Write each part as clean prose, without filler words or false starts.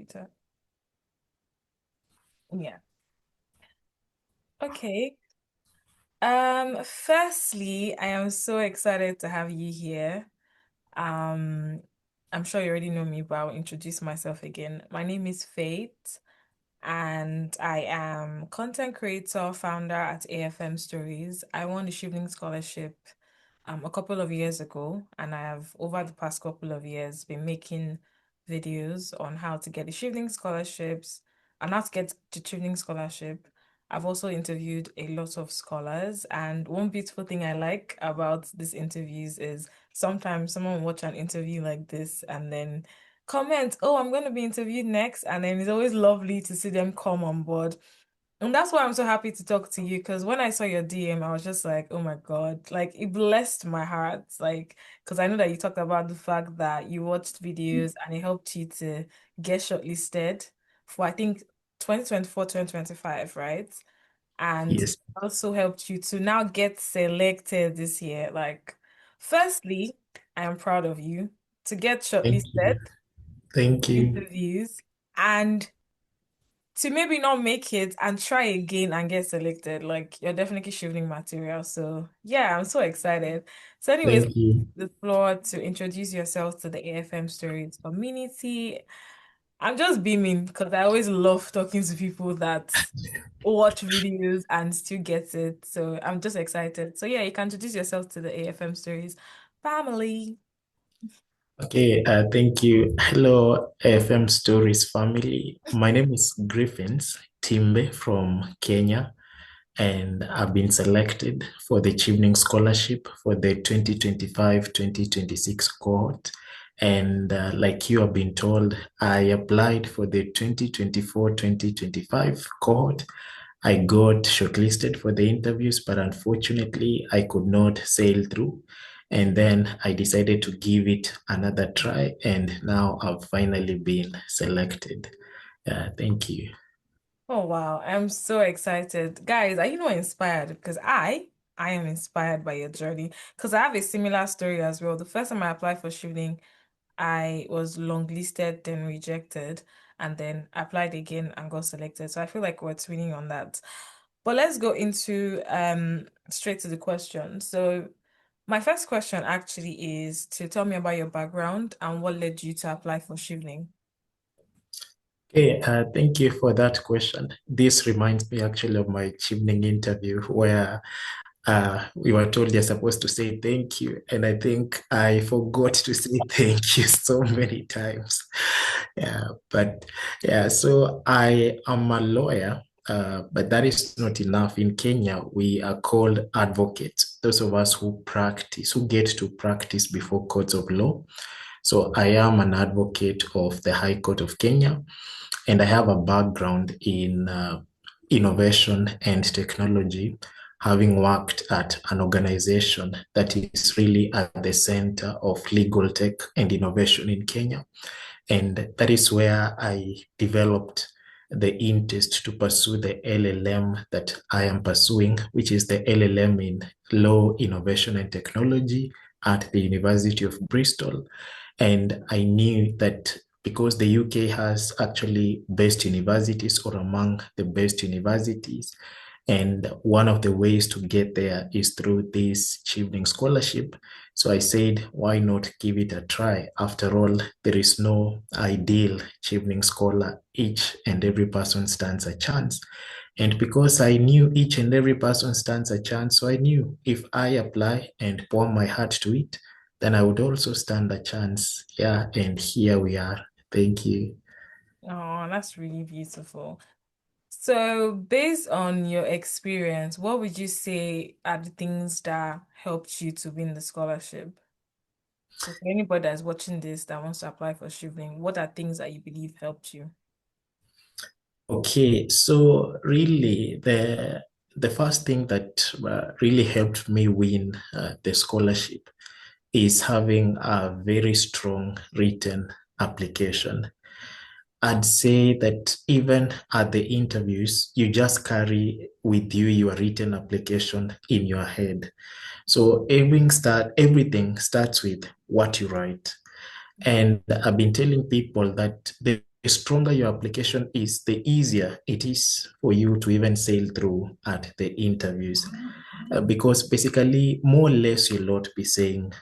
computer. Yeah. Okay. Firstly, I am so excited to have you here. Um, I'm sure you already know me, but I'll introduce myself again. My name is Faith, and I am content creator, founder at AFM Stories. I won the Chevening Scholarship a couple of years ago, and I have over the past couple of years been making videos on how to get the Chevening scholarships and how to get the Chevening scholarship. I've also interviewed a lot of scholars, and one beautiful thing I like about these interviews is sometimes someone will watch an interview like this and then comment, "Oh, I'm going to be interviewed next," and then it's always lovely to see them come on board. And that's why I'm so happy to talk to you because when I saw your DM, I was just like, oh my God, like it blessed my heart. Like, because I know that you talked about the fact that you watched videos and it helped you to get shortlisted for, I think, 2024, 2025, right? And Yes, also helped you to now get selected this year. Like, firstly, I am proud of you to get thank shortlisted you. Thank you. interviews and to maybe not make it and try again and get selected. Like you're definitely shifting material. So yeah, I'm so excited. So, anyways, Thank you. the floor to introduce yourself to the AFM Stories community. I'm just beaming because I always love talking to people that watch videos and still get it. So I'm just excited. So yeah, you can introduce yourself to the AFM Stories family. Okay, thank you. Hello, FM Stories family. My name is Griffins Timbe from Kenya, and I've been selected for the Chevening Scholarship for the 2025-2026 cohort. And like you have been told, I applied for the 2024-2025 cohort. I got shortlisted for the interviews, but unfortunately, I could not sail through. And then I decided to give it another try, and now I've finally been selected. Thank you. Oh wow, I'm so excited. Guys, are you not inspired? Because I am inspired by your journey. Because I have a similar story as well. The first time I applied for shooting, I was longlisted, then rejected, and then applied again and got selected. So I feel like we're twinning on that. But let's go into straight to the question. So my first question actually is to tell me about your background and what led you to apply for shooting. Okay, thank you for that question. This reminds me actually of my Chevening interview where we were told you're supposed to say thank you. And I think I forgot to say thank you so many times. Yeah, but yeah, so I am a lawyer, but that is not enough. In Kenya, we are called advocates, those of us who practice, who get to practice before courts of law. So I am an advocate of the High Court of Kenya, and I have a background in innovation and technology, having worked at an organization that is really at the center of legal tech and innovation in Kenya. And that is where I developed the interest to pursue the LLM that I am pursuing, which is the LLM in Law, Innovation and Technology at the University of Bristol. And I knew that because the UK has actually best universities or among the best universities, and one of the ways to get there is through this Chevening scholarship. So I said, why not give it a try? After all, there is no ideal Chevening scholar. Each and every person stands a chance. And because I knew each and every person stands a chance, so I knew if I apply and pour my heart to it, then I would also stand a chance. Yeah, and here we are. Thank you. Oh, that's really beautiful. So, based on your experience, what would you say are the things that helped you to win the scholarship? So, for anybody that's watching this that wants to apply for Shivling, what are things that you believe helped you? Okay, so really the first thing that really helped me win the scholarship is having a very strong written application. I'd say that even at the interviews, you just carry with you your written application in your head. So everything starts with what you write. And I've been telling people that there the stronger your application is, the easier it is for you to even sail through at the interviews. Because basically, more or less, you'll not be saying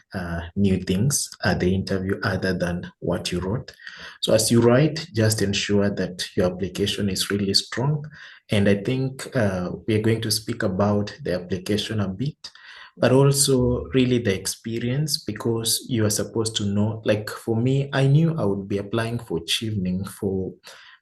new things at the interview other than what you wrote. So, as you write, just ensure that your application is really strong. And I think we are going to speak about the application a bit, but also really the experience, because you are supposed to know. Like for me, I knew I would be applying for Chevening for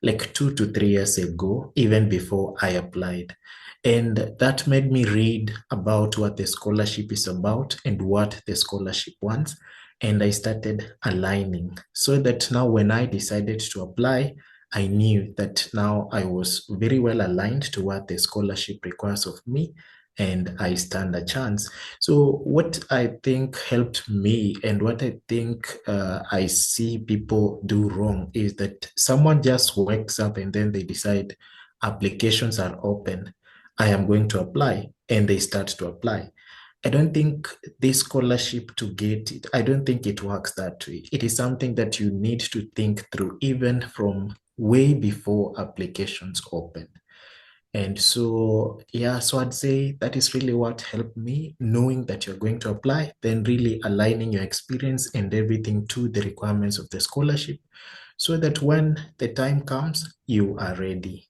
like 2 to 3 years ago, even before I applied. And that made me read about what the scholarship is about and what the scholarship wants. And I started aligning so that now when I decided to apply, I knew that now I was very well aligned to what the scholarship requires of me, and I stand a chance. So, what I think helped me and what I think I see people do wrong is that someone just wakes up and then they decide applications are open. I am going to apply, and they start to apply. I don't think this scholarship to get it, I don't think it works that way. It is something that you need to think through even from way before applications open. And so, yeah, so I'd say that is really what helped me, knowing that you're going to apply, then really aligning your experience and everything to the requirements of the scholarship so that when the time comes, you are ready.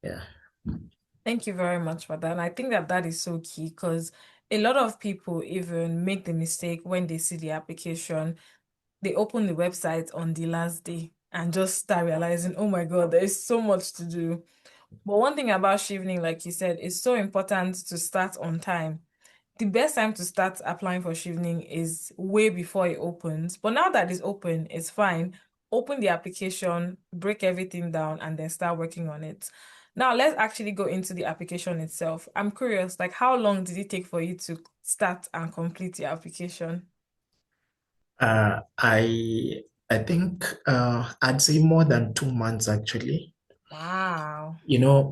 Yeah. Thank you very much for that. And I think that that is so key because a lot of people even make the mistake when they see the application, they open the website on the last day and just start realizing, oh my God, there is so much to do. But one thing about Shivening, like you said, it's so important to start on time. The best time to start applying for Shivening is way before it opens. But now that it's open, it's fine. Open the application, break everything down, and then start working on it. Now, let's actually go into the application itself. I'm curious, like, how long did it take for you to start and complete the application? I think I'd say more than 2 months actually. Wow.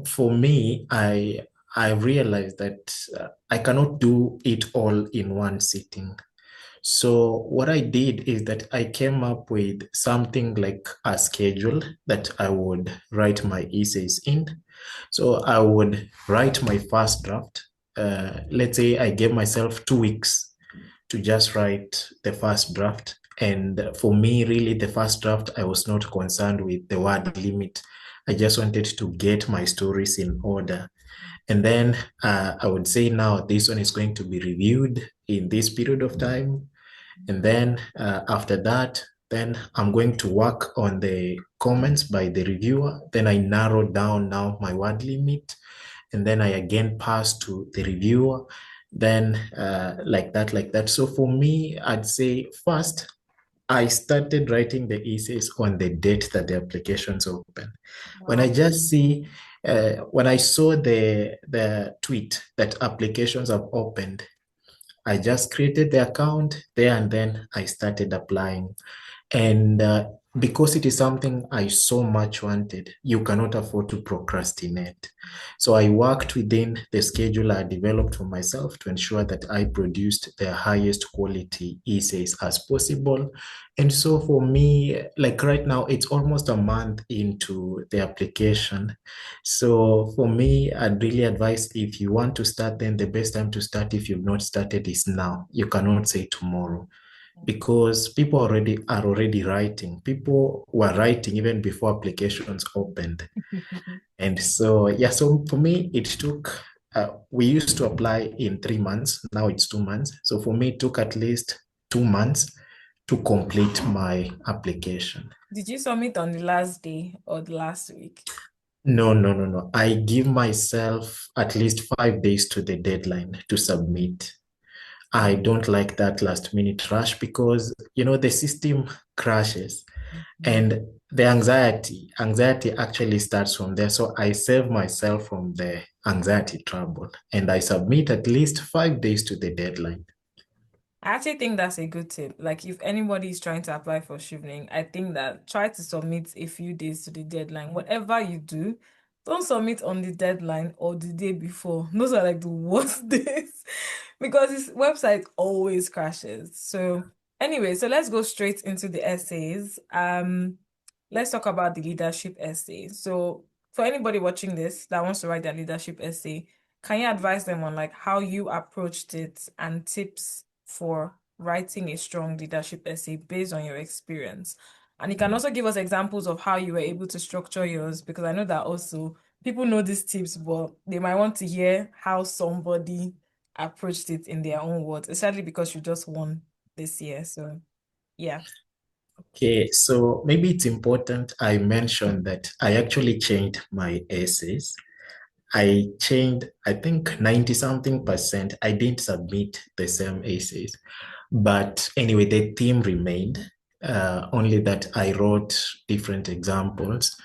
For me, I realized that I cannot do it all in one sitting. So what I did is that I came up with something like a schedule that I would write my essays in. So I would write my first draft. Let's say I gave myself 2 weeks to just write the first draft. And for me, really, the first draft, I was not concerned with the word limit. I just wanted to get my stories in order. And then I would say now this one is going to be reviewed in this period of time. And then after that, then I'm going to work on the comments by the reviewer. Then I narrow down now my word limit. And then I again pass to the reviewer. Then like that, like that. So for me, I'd say first, I started writing the essays on the date that the applications open. When I Wow. just see, when I saw the tweet that applications have opened, I just created the account there and then I started applying. And because it is something I so much wanted, you cannot afford to procrastinate. So I worked within the schedule I developed for myself to ensure that I produced the highest quality essays as possible. And so for me, like right now, it's almost a month into the application. So for me, I'd really advise if you want to start, then the best time to start if you've not started is now. You cannot say tomorrow because people already are already writing. People were writing even before applications opened. And so, yeah, so for me, it took, we used to apply in 3 months. Now it's 2 months. So for me, it took at least 2 months to complete my application. Did you submit on the last day or the last week? No, no, no, no. I give myself at least 5 days to the deadline to submit. I don't like that last minute rush because, the system crashes Mhm. and the anxiety actually starts from there. So I save myself from the anxiety trouble and I submit at least 5 days to the deadline. I actually think that's a good tip. Like, if anybody is trying to apply for shivering, I think that try to submit a few days to the deadline. Whatever you do, don't submit on the deadline or the day before. Those are like the worst days because this website always crashes. So, anyway, so let's go straight into the essays. let's talk about the leadership essay. So, for anybody watching this that wants to write their leadership essay, can you advise them on like how you approached it and tips for writing a strong leadership essay based on your experience? And you can also give us examples of how you were able to structure yours, because I know that also people know these tips, but they might want to hear how somebody approached it in their own words, especially because you just won this year. So, yeah. Okay, so maybe it's important I mentioned that I actually changed my essays. I changed, I think 90 something percent. I didn't submit the same essays. But anyway, the theme remained, only that I wrote different examples.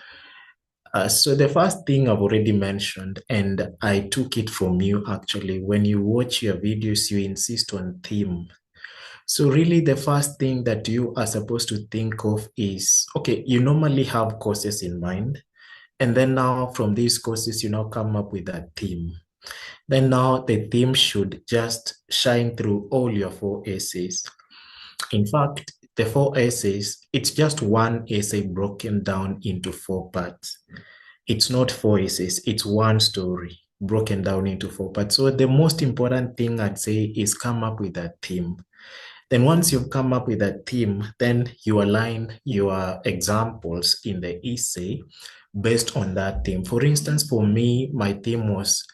So the first thing I've already mentioned, and I took it from you actually, when you watch your videos, you insist on theme. So really the first thing that you are supposed to think of is, okay, you normally have courses in mind. And then now from these courses, you now come up with a theme. Then now the theme should just shine through all your four essays. In fact, the four essays, it's just one essay broken down into four parts. It's not four essays, it's one story broken down into four parts. So the most important thing I'd say is come up with a theme. Then once you've come up with a theme, then you align your examples in the essay based on that theme. For instance, for me, my theme was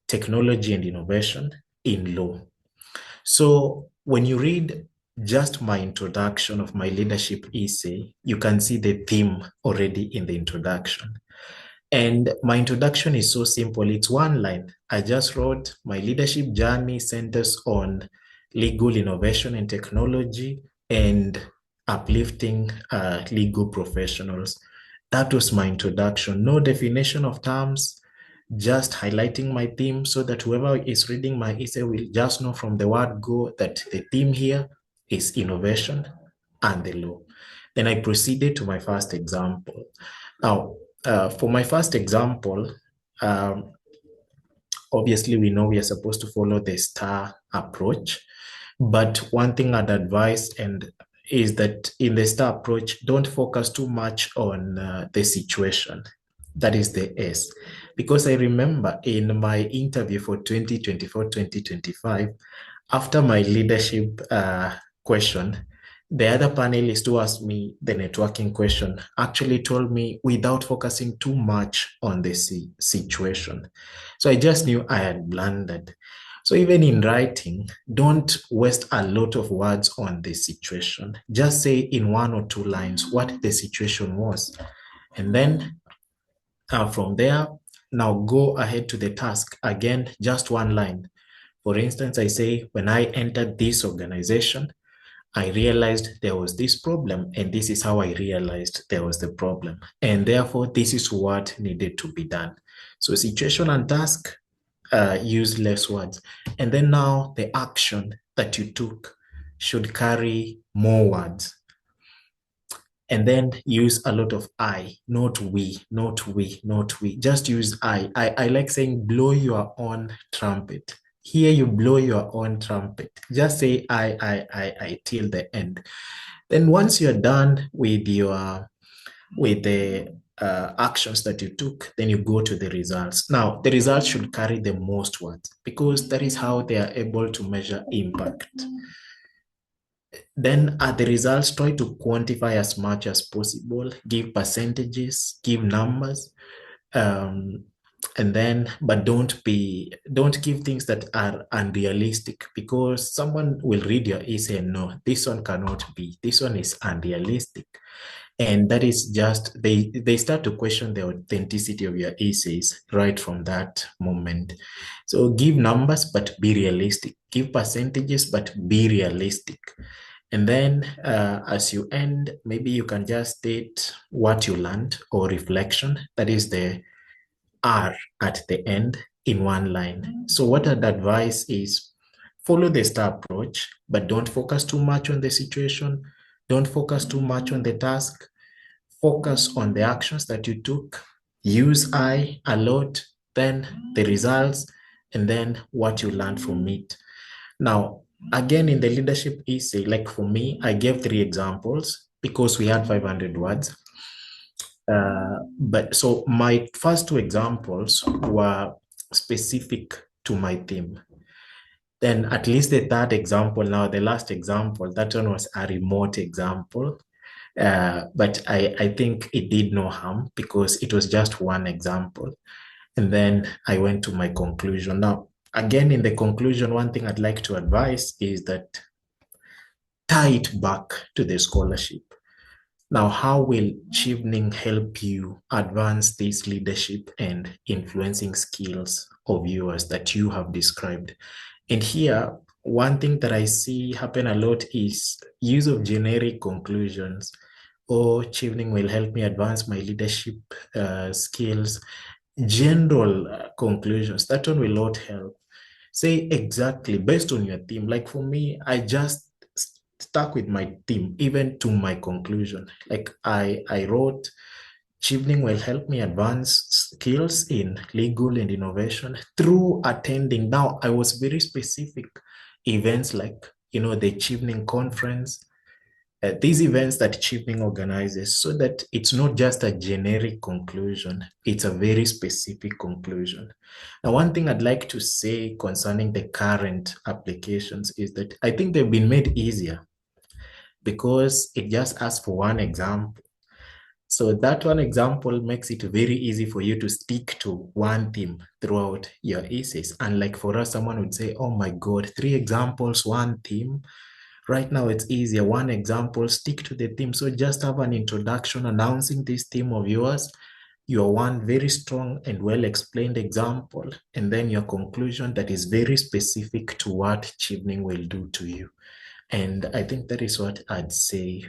technology and innovation in law. So when you read just my introduction of my leadership essay, you can see the theme already in the introduction. And my introduction is so simple. It's one line. I just wrote my leadership journey centers on legal innovation and technology and uplifting legal professionals. That was my introduction. No definition of terms, just highlighting my theme so that whoever is reading my essay will just know from the word go that the theme here is innovation and the law. Then I proceeded to my first example. Now, for my first example, um, obviously we know we are supposed to follow the STAR approach, but one thing I'd advise and is that in the STAR approach, don't focus too much on the situation. That is the S. Because I remember in my interview for 2024-2025, after my leadership question, the other panelist who asked me the networking question actually told me without focusing too much on the situation. So I just knew I had blundered. So even in writing, don't waste a lot of words on the situation. Just say in one or two lines what the situation was. And then from there, now go ahead to the task. Again, just one line. For instance, I say, when I entered this organization, I realized there was this problem, and this is how I realized there was the problem. And therefore, this is what needed to be done. So situation and task, use less words. And then now the action that you took should carry more words. And then use a lot of I, not we, not we, not we. Just use I. I like saying blow your own trumpet. Here you blow your own trumpet. Just say I till the end. Then once you're done with your with the actions that you took, then you go to the results. Now, the results should carry the most words because that is how they are able to measure impact. Then at the results, try to quantify as much as possible, give percentages, give numbers, um, and then, but don't give things that are unrealistic because someone will read your essay and no, this one cannot be, this one is unrealistic. And that is just, they start to question the authenticity of your essays right from that moment. So give numbers, but be realistic. Give percentages, but be realistic. And then as you end, maybe you can just state what you learned or reflection. That is the R at the end in one line. So what I'd advise is follow the STAR approach, but don't focus too much on the situation. Don't focus too much on the task. Focus on the actions that you took. Use I a lot, then the results, and then what you learned from it. Now, again, in the leadership essay, like for me, I gave three examples because we had 500 words. But so my first two examples were specific to my theme. Then at least the third example, now the last example, that one was a remote example. But I think it did no harm because it was just one example. And then I went to my conclusion. Now, again, in the conclusion, one thing I'd like to advise is that tie it back to the scholarship. Now, how will Chevening help you advance these leadership and influencing skills of yours that you have described? And here, one thing that I see happen a lot is use of generic conclusions. Oh, Chevening will help me advance my leadership skills. General conclusions, that one will not help. Say exactly based on your theme. Like for me, I just stuck with my theme, even to my conclusion. Like I wrote, Chevening will help me advance skills in legal and innovation through attending. Now, I was very specific events like, the Chevening conference, these events that Chevening organizes, so that it's not just a generic conclusion, it's a very specific conclusion. Now, one thing I'd like to say concerning the current applications is that I think they've been made easier because it just asks for one example. So that one example makes it very easy for you to stick to one theme throughout your essays. Unlike for us, someone would say, oh my God, three examples, one theme. Right now, it's easier. One example, stick to the theme. So just have an introduction announcing this theme of yours, your one very strong and well explained example, and then your conclusion that is very specific to what Chevening will do to you. And I think that is what I'd say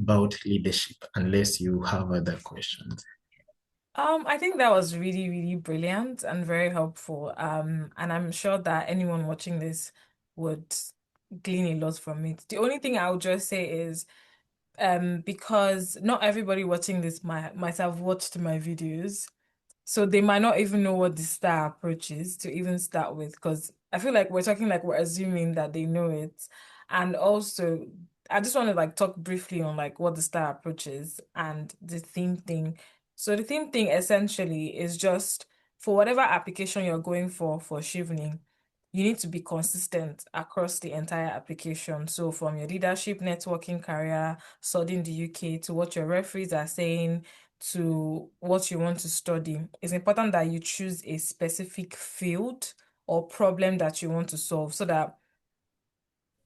about leadership, unless you have other questions. I think that was really, really brilliant and very helpful. And I'm sure that anyone watching this would glean a lot from it. The only thing I would just say is, because not everybody watching this might have watched my videos. So they might not even know what the star approach is to even start with, because I feel like we're talking like we're assuming that they know it. And also, I just want to like talk briefly on like what the star approach is and the theme thing. So the theme thing essentially is just for whatever application you're going for Chevening, you need to be consistent across the entire application. So from your leadership, networking, career, studying the UK to what your referees are saying to what you want to study, it's important that you choose a specific field or problem that you want to solve so that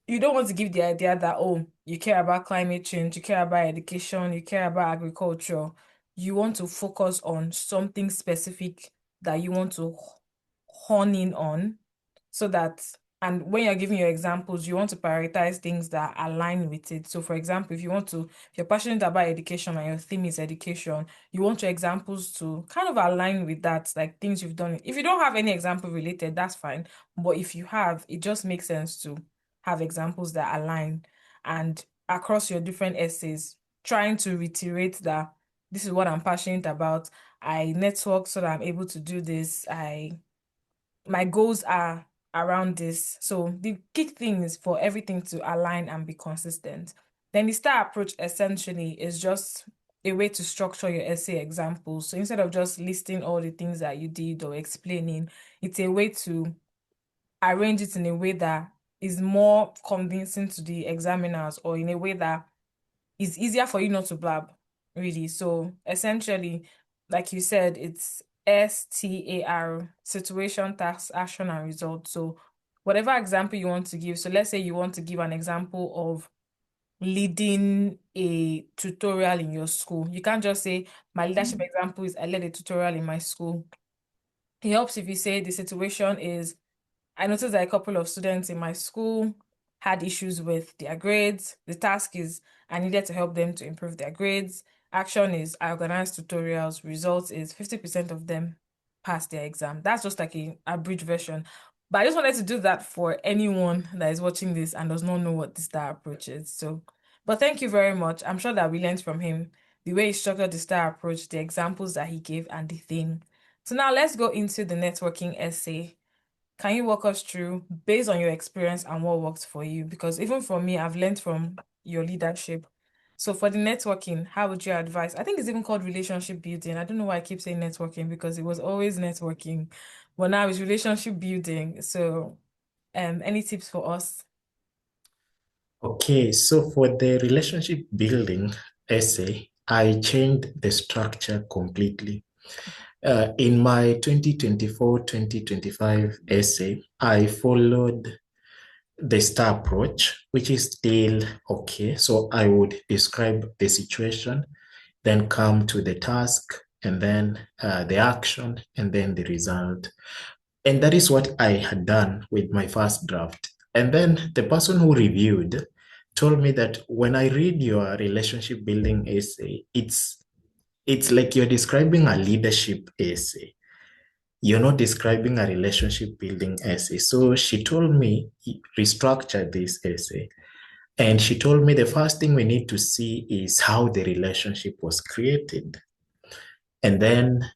you don't want to give the idea that, oh, you care about climate change, you care about education, you care about agriculture. You want to focus on something specific that you want to hone in on so that, and when you're giving your examples, you want to prioritize things that align with it. So, for example, if you're passionate about education and your theme is education, you want your examples to kind of align with that, like things you've done. If you don't have any example related, that's fine. But if you have, it just makes sense to have examples that align and across your different essays, trying to reiterate that this is what I'm passionate about. I network so that I'm able to do this. My goals are around this. So the key thing is for everything to align and be consistent. Then the STAR approach essentially is just a way to structure your essay examples. So instead of just listing all the things that you did or explaining, it's a way to arrange it in a way that is more convincing to the examiners or in a way that is easier for you not to blab, really. So essentially, like you said, it's STAR, situation, task, action, and result. So whatever example you want to give. So let's say you want to give an example of leading a tutorial in your school. You can't just say, my leadership example is I led a tutorial in my school. It helps if you say the situation is I noticed that a couple of students in my school had issues with their grades. The task is I needed to help them to improve their grades. Action is I organized tutorials. Results is 50% of them passed their exam. That's just like a abridged version. But I just wanted to do that for anyone that is watching this and does not know what the STAR approach is. So, but thank you very much. I'm sure that we learned from him the way he structured the STAR approach, the examples that he gave, and the thing. So now let's go into the networking essay. Can you walk us through based on your experience and what works for you? Because even for me, I've learned from your leadership. So for the networking, how would you advise? I think it's even called relationship building. I don't know why I keep saying networking because it was always networking, but now it's relationship building. So, any tips for us? Okay, so for the relationship building essay, I changed the structure completely. In my 2024-2025 essay, I followed the STAR approach, which is still okay. So I would describe the situation, then come to the task, and then the action, and then the result. And that is what I had done with my first draft. And then the person who reviewed told me that when I read your relationship building essay, it's like you're describing a leadership essay. You're not describing a relationship building essay. So she told me, restructure this essay. And she told me the first thing we need to see is how the relationship was created. And then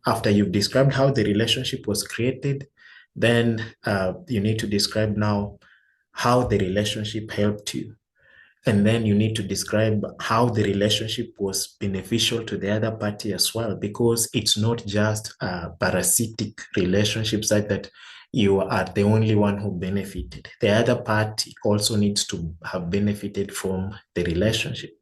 after you've described how the relationship was created, then you need to describe now how the relationship helped you. And then you need to describe how the relationship was beneficial to the other party as well, because it's not just a parasitic relationship such that you are the only one who benefited. The other party also needs to have benefited from the relationship.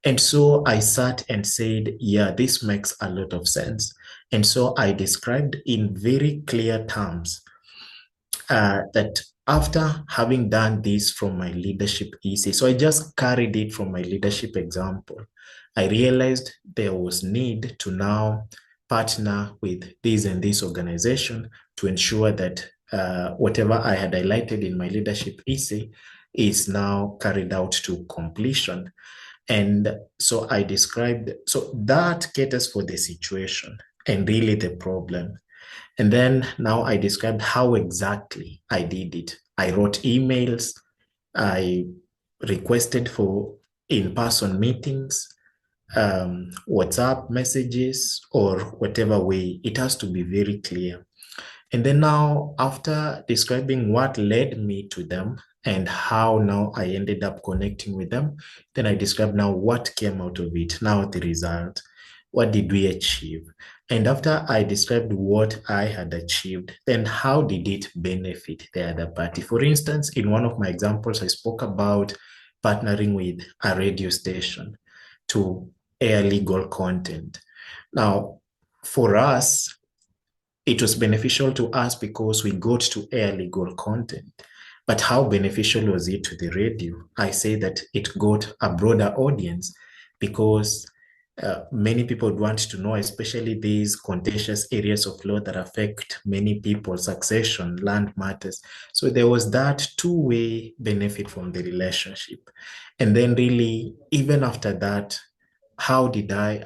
And so I sat and said, yeah, this makes a lot of sense. And so I described in very clear terms that after having done this from my leadership essay, so I just carried it from my leadership example, I realized there was need to now partner with this and this organization to ensure that whatever I had highlighted in my leadership essay is now carried out to completion. And so I described, so that caters for the situation and really the problem. And then now I described how exactly I did it. I wrote emails, I requested for in-person meetings, WhatsApp messages, or whatever way. It has to be very clear. And then now, after describing what led me to them and how now I ended up connecting with them, then I described now what came out of it, now the result. What did we achieve? And after I described what I had achieved, then how did it benefit the other party? For instance, in one of my examples, I spoke about partnering with a radio station to air legal content. Now, for us, it was beneficial to us because we got to air legal content. But how beneficial was it to the radio? I say that it got a broader audience because many people would want to know, especially these contentious areas of law that affect many people, succession, land matters. So there was that two-way benefit from the relationship. And then really, even after that, how did I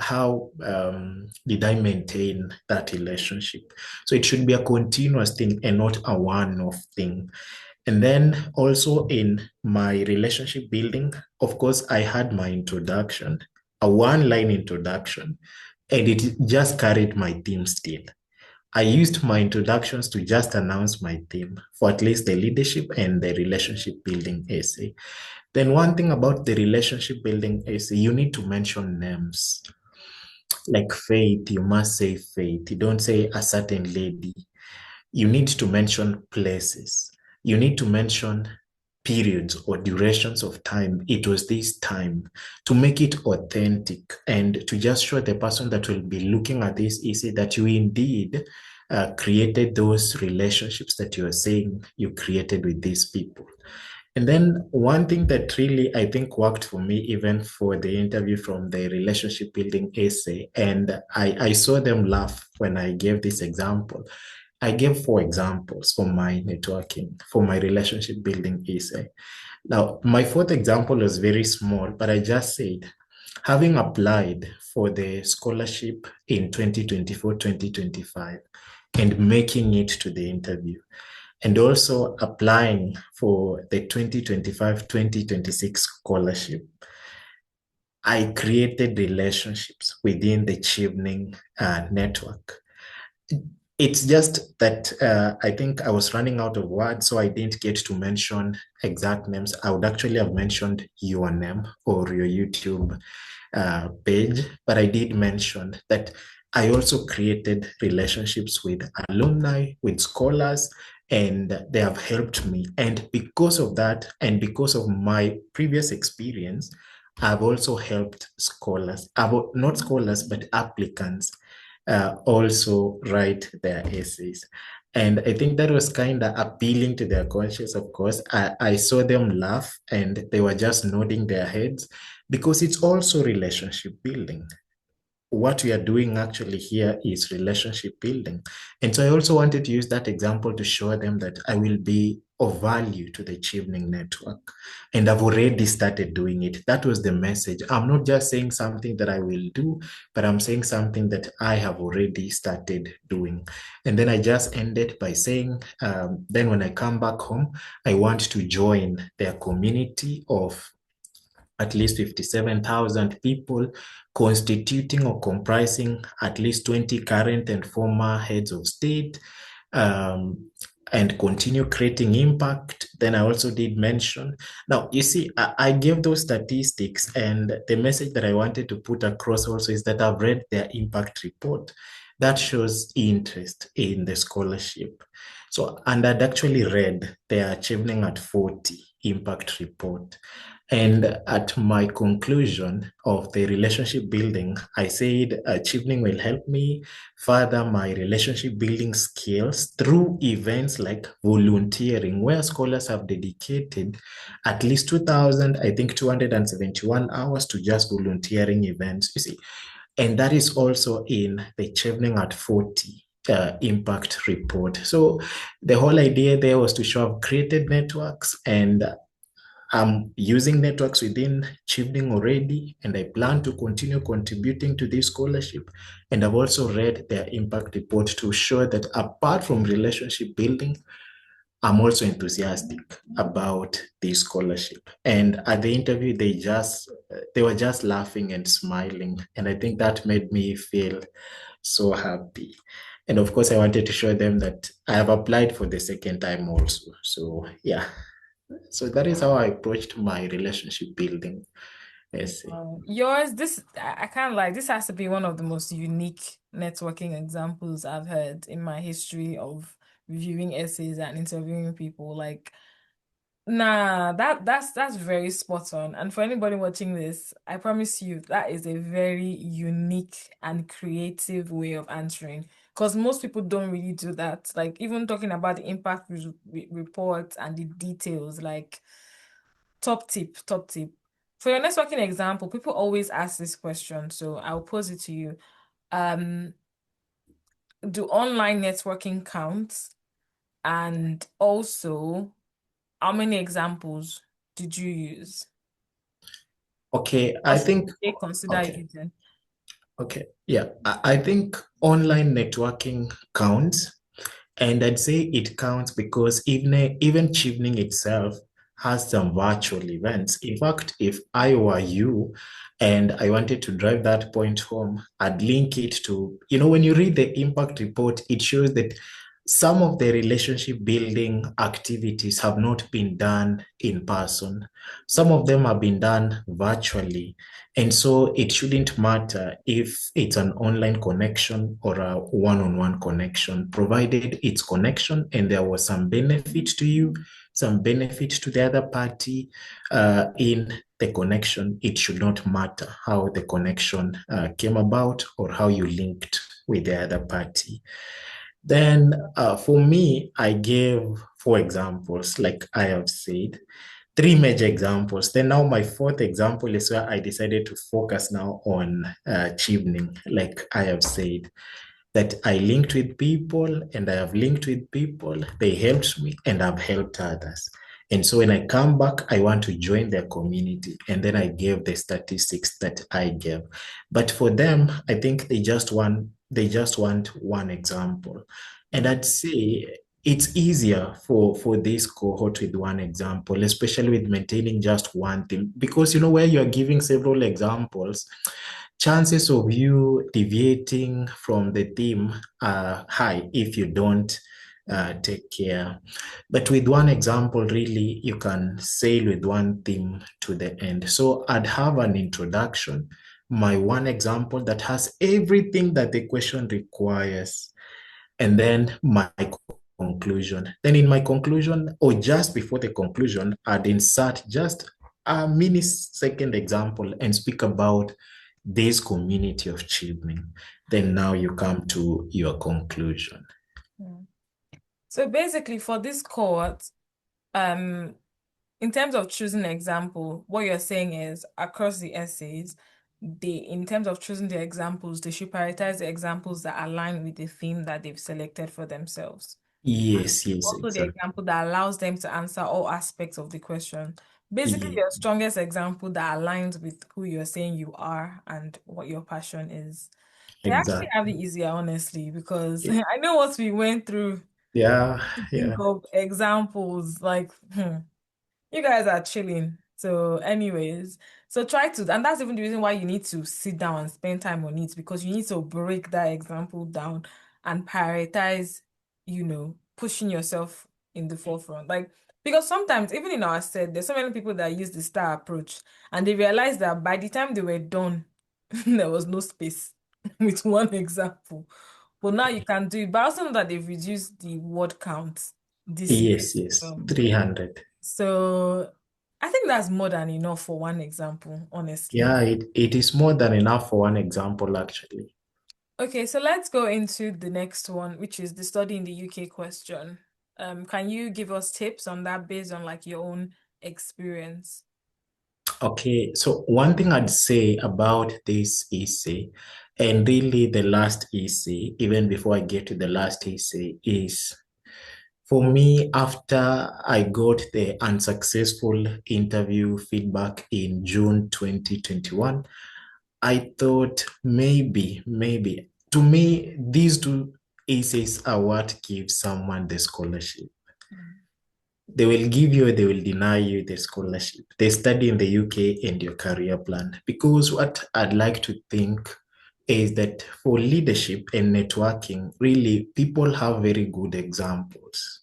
maintain that relationship? So it should be a continuous thing and not a one-off thing. And then also in my relationship building, of course, I had my introduction, a one-line introduction, and it just carried my theme still. I used my introductions to just announce my theme for at least the leadership and the relationship building essay. Then one thing about the relationship building essay, you need to mention names. Like Faith, you must say Faith. You don't say a certain lady. You need to mention places. You need to mention periods or durations of time. It was this time to make it authentic and to just show the person that will be looking at this essay that you indeed created those relationships that you are saying you created with these people. And then one thing that really I think worked for me, even for the interview from the relationship building essay, and I saw them laugh when I gave this example. I gave four examples for my networking, for my relationship building essay. Now, my fourth example was very small, but I just said, having applied for the scholarship in 2024-2025 and making it to the interview, and also applying for the 2025-2026 scholarship, I created relationships within the Chevening network. It's just that I think I was running out of words, so I didn't get to mention exact names. I would actually have mentioned your name or your YouTube page, but I did mention that I also created relationships with alumni, with scholars, and they have helped me. And because of that, and because of my previous experience, I've also helped scholars, not scholars, but applicants also write their essays. And I think that was kind of appealing to their conscience, of course. I saw them laugh and they were just nodding their heads because it's also relationship building. What we are doing actually here is relationship building. And so I also wanted to use that example to show them that I will be of value to the Chevening network. And I've already started doing it. That was the message. I'm not just saying something that I will do, but I'm saying something that I have already started doing. And then I just ended by saying, then when I come back home, I want to join their community of at least 57,000 people, constituting or comprising at least 20 current and former heads of state, um, and continue creating impact. Then I also did mention. Now, you see, I gave those statistics, and the message that I wanted to put across also is that I've read their impact report. That shows interest in the scholarship. So, and I'd actually read their Chevening at 40 impact report. And at my conclusion of the relationship building, I said Chevening will help me further my relationship building skills through events like volunteering, where scholars have dedicated at least 2,000, I think 271 hours to just volunteering events, you see. And that is also in the Chevening at 40 impact report. So the whole idea there was to show I've created networks and I'm using networks within Chevening already, and I plan to continue contributing to this scholarship. And I've also read their impact report to show that apart from relationship building, I'm also enthusiastic about this scholarship. And at the interview, they were just laughing and smiling, and I think that made me feel so happy. And of course, I wanted to show them that I have applied for the second time also. So yeah. So that is how I approached my relationship building essay. Yours, this I can't lie, this has to be one of the most unique networking examples I've heard in my history of reviewing essays and interviewing people. Like, nah, that's very spot on. And for anybody watching this, I promise you that is a very unique and creative way of answering. Because most people don't really do that. Like even talking about the impact report and the details, like top tip, top tip. For your networking example, people always ask this question, so I'll pose it to you. Um, do online networking count? And also, how many examples did you use? Okay, Or I should think, they consider okay, using? okay. Yeah, I think online networking counts. And I'd say it counts because even Chevening itself has some virtual events. In fact, if I were you and I wanted to drive that point home, I'd link it to, when you read the impact report, it shows that some of the relationship building activities have not been done in person. Some of them have been done virtually. And so it shouldn't matter if it's an online connection or a one-on-one connection, provided it's connection and there was some benefit to you, some benefit to the other party in the connection. It should not matter how the connection came about or how you linked with the other party. Then for me, I gave 4 examples, like I have said, 3 major examples. Then now my fourth example is where I decided to focus now on Chevening, like I have said, that I linked with people and I have linked with people. They helped me and I've helped others. And so when I come back, I want to join their community. And then I gave the statistics that I gave. But for them, I think they just want one example. And I'd say it's easier for this cohort with one example, especially with maintaining just one thing. Because where you're giving several examples, chances of you deviating from the theme are high if you don't take care. But with one example, really, you can sail with one theme to the end. So I'd have an introduction, my one example that has everything that the question requires, and then my conclusion. Then in my conclusion, or just before the conclusion, I'd insert just a mini second example and speak about this community of children. Then now you come to your conclusion. Yeah. So basically, for this cohort, um, in terms of choosing an example, what you're saying is across the essays, in terms of choosing the examples, they should prioritize the examples that align with the theme that they've selected for themselves. Yes, yes, Also, the exactly. example that allows them to answer all aspects of the question. Basically, Yeah, your strongest example that aligns with who you're saying you are and what your passion is. They actually have it exactly. easier, honestly, because Yeah, I know what we went through yeah, to think yeah. of examples like, you guys are chilling. So, anyways, so try to, and that's even the reason why you need to sit down and spend time on it because you need to break that example down and prioritize, pushing yourself in the forefront. Like, because sometimes, even in our set, there's so many people that use the star approach and they realize that by the time they were done, there was no space with one example. But now you can do it. But I also know that they've reduced the word count this year. Yes, yes. So, 300. so I think that's more than enough for one example, honestly. Yeah, it is more than enough for one example, actually. Okay, so let's go into the next one, which is the study in the UK question. Can you give us tips on that based on like your own experience? Okay, so one thing I'd say about this essay, and really the last essay, even before I get to the last essay, is for me, after I got the unsuccessful interview feedback in June 2021, I thought maybe, to me, these two essays are what gives someone the scholarship. They will give you, they will deny you the scholarship. They study in the UK and your career plan. Because what I'd like to think is that for leadership and networking, really, people have very good examples.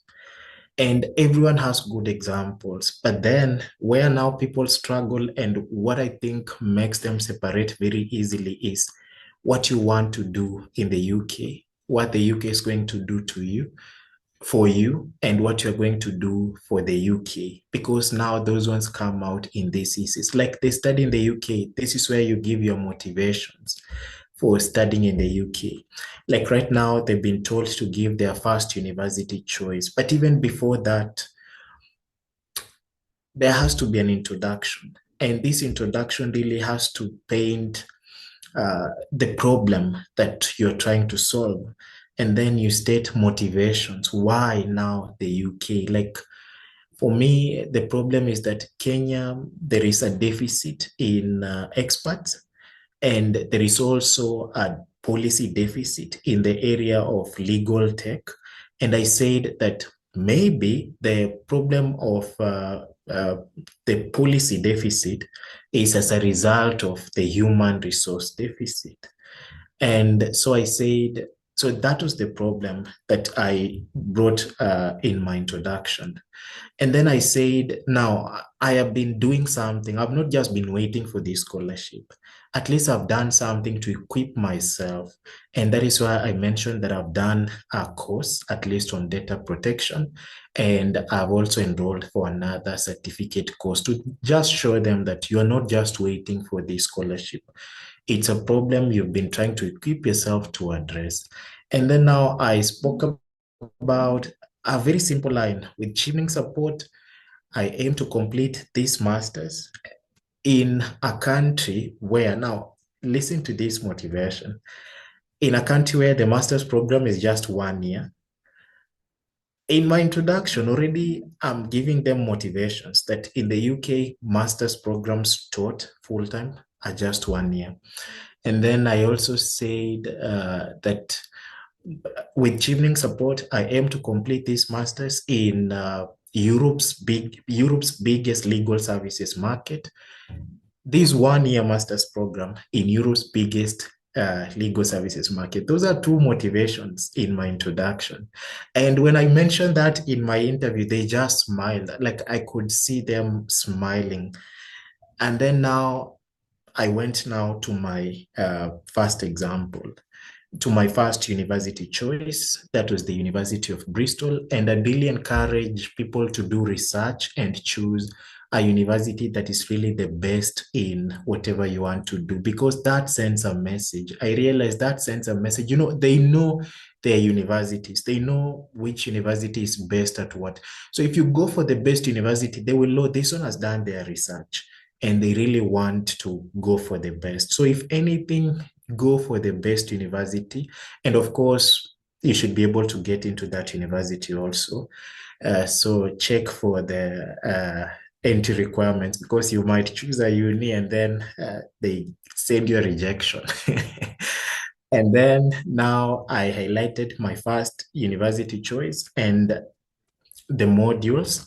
And everyone has good examples. But then, where now people struggle, and what I think makes them separate very easily is what you want to do in the UK, what the UK is going to do to you, for you, and what you're going to do for the UK. Because now those ones come out in this thesis. Like they study in the UK, this is where you give your motivations for studying in the UK. Like right now, they've been told to give their first university choice. But even before that, there has to be an introduction. And this introduction really has to paint the problem that you're trying to solve. And then you state motivations. Why now the UK? Like for me, the problem is that Kenya, there is a deficit in experts, and there is also a policy deficit in the area of legal tech. And I said that maybe the problem of the policy deficit is as a result of the human resource deficit. And so I said, so that was the problem that I brought in my introduction. And then I said, now I have been doing something. I've not just been waiting for this scholarship. At least I've done something to equip myself. And that is why I mentioned that I've done a course, at least on data protection. And I've also enrolled for another certificate course to just show them that you're not just waiting for this scholarship. It's a problem you've been trying to equip yourself to address. And then now I spoke about a very simple line with Chevening support. I aim to complete this master's in a country where now, listen to this motivation, in a country where the master's program is just 1 year. In my introduction, already I'm giving them motivations that in the UK, master's programs taught full time are just 1 year. And then I also said that with Chevening support, I aim to complete this master's in Europe's biggest legal services market. this 1 year master's program in Europe's biggest legal services market. Those are two motivations in my introduction. And when I mentioned that in my interview, they just smiled. Like I could see them smiling. And then now I went now to my first example, to my first university choice. That was the University of Bristol. And I really encourage people to do research and choose a university that is really the best in whatever you want to do, because that sends a message. I realize that sends a message. You know, they know their universities, they know which university is best at what. So if you go for the best university, they will know this one has done their research and they really want to go for the best. So if anything, go for the best university. And of course, you should be able to get into that university also. So check for the entry requirements, because you might choose a uni and then they send you a rejection. And then now I highlighted my first university choice and the modules.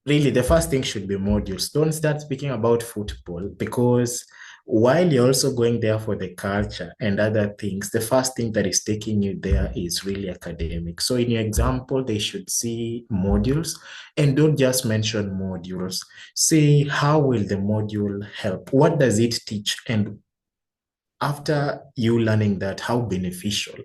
Really, the first thing should be modules. Don't start speaking about football, because while you're also going there for the culture and other things, the first thing that is taking you there is really academic. So in your example, they should see modules, and don't just mention modules. Say, how will the module help? What does it teach? And after you learning that, how beneficial?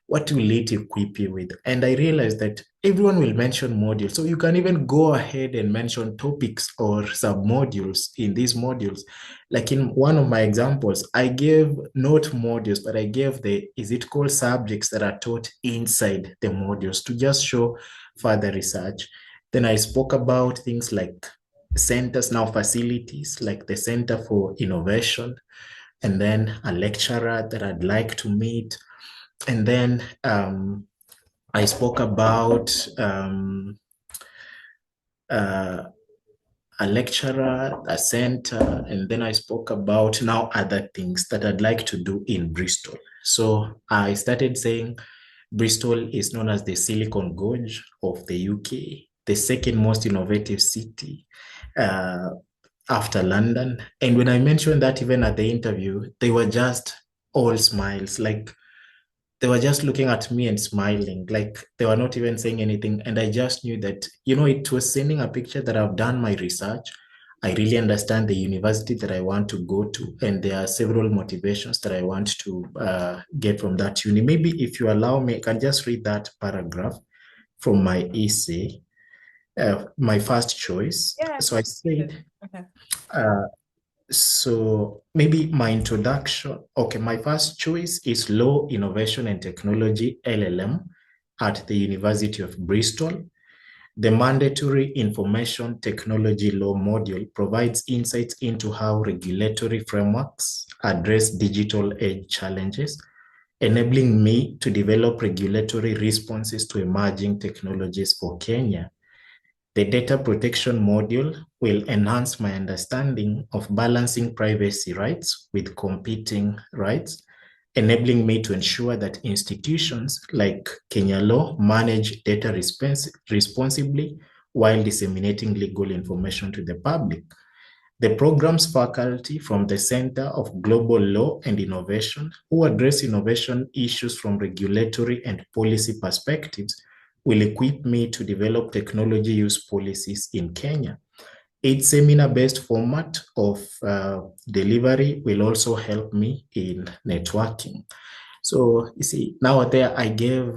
What will it equip you with? And I realized that everyone will mention modules. So you can even go ahead and mention topics or sub-modules in these modules. Like in one of my examples, I gave not modules, but I gave the, is it called subjects that are taught inside the modules to just show further research. Then I spoke about things like centers, now facilities, like the Center for Innovation, and then a lecturer that I'd like to meet. And then I spoke about uh, a lecturer, a center, and then I spoke about now other things that I'd like to do in Bristol. So I started saying Bristol is known as the Silicon Gorge of the UK, the second most innovative city uh, after London. And when I mentioned that, even at the interview, they were just all smiles. Like they were just looking at me and smiling, like they were not even saying anything. And I just knew that, you know, it was sending a picture that I've done my research. I really understand the university that I want to go to, and there are several motivations that I want to get from that uni. Maybe if you allow me, I can just read that paragraph from my essay, my first choice. Yeah, So I good. said, Okay. uh, so maybe my introduction. Okay, my first choice is Law, Innovation and Technology, LLM, at the University of Bristol. The mandatory information technology law module provides insights into how regulatory frameworks address digital age challenges, enabling me to develop regulatory responses to emerging technologies for Kenya. The data protection module will enhance my understanding of balancing privacy rights with competing rights, enabling me to ensure that institutions like Kenya Law manage data responsibly while disseminating legal information to the public. The program's faculty from the Center of Global Law and Innovation, who address innovation issues from regulatory and policy perspectives, will equip me to develop technology use policies in Kenya. Its seminar-based format of delivery will also help me in networking. So you see, now there I gave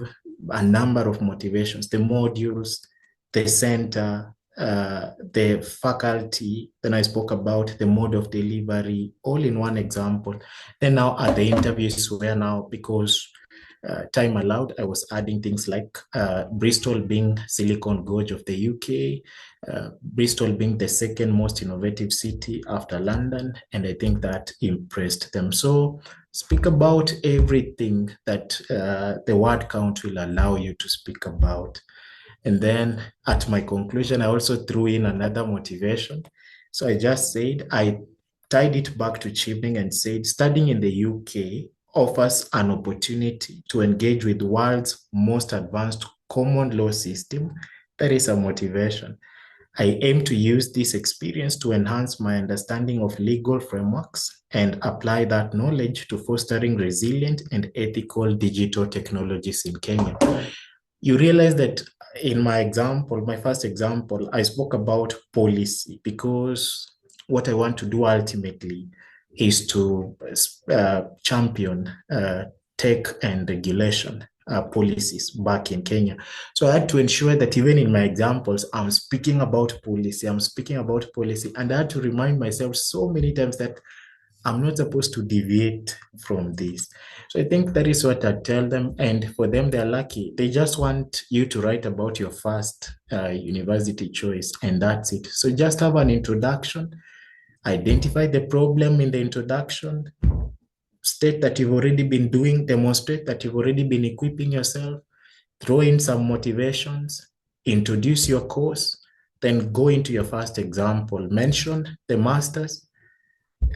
a number of motivations, the modules, the center, the faculty. Then I spoke about the mode of delivery, all in one example. Then now at the interviews where now, because time allowed, I was adding things like Bristol being Silicon Gorge of the UK, Bristol being the second most innovative city after London, and I think that impressed them. So speak about everything that the word count will allow you to speak about. And then at my conclusion, I also threw in another motivation. So I just said, I tied it back to Chevening and said, studying in the UK offers an opportunity to engage with the world's most advanced common law system. That is a motivation. I aim to use this experience to enhance my understanding of legal frameworks and apply that knowledge to fostering resilient and ethical digital technologies in Kenya. You realize that in my example, my first example, I spoke about policy because what I want to do ultimately is to champion tech and regulation policies back in Kenya. So I had to ensure that even in my examples, I'm speaking about policy, and I had to remind myself so many times that I'm not supposed to deviate from this. So I think that is what I tell them. And for them, they're lucky. They just want you to write about your first university choice, and that's it. So just have an introduction, identify the problem in the introduction, state that you've already been doing, demonstrate that you've already been equipping yourself, throw in some motivations, introduce your course, then go into your first example, mention the masters,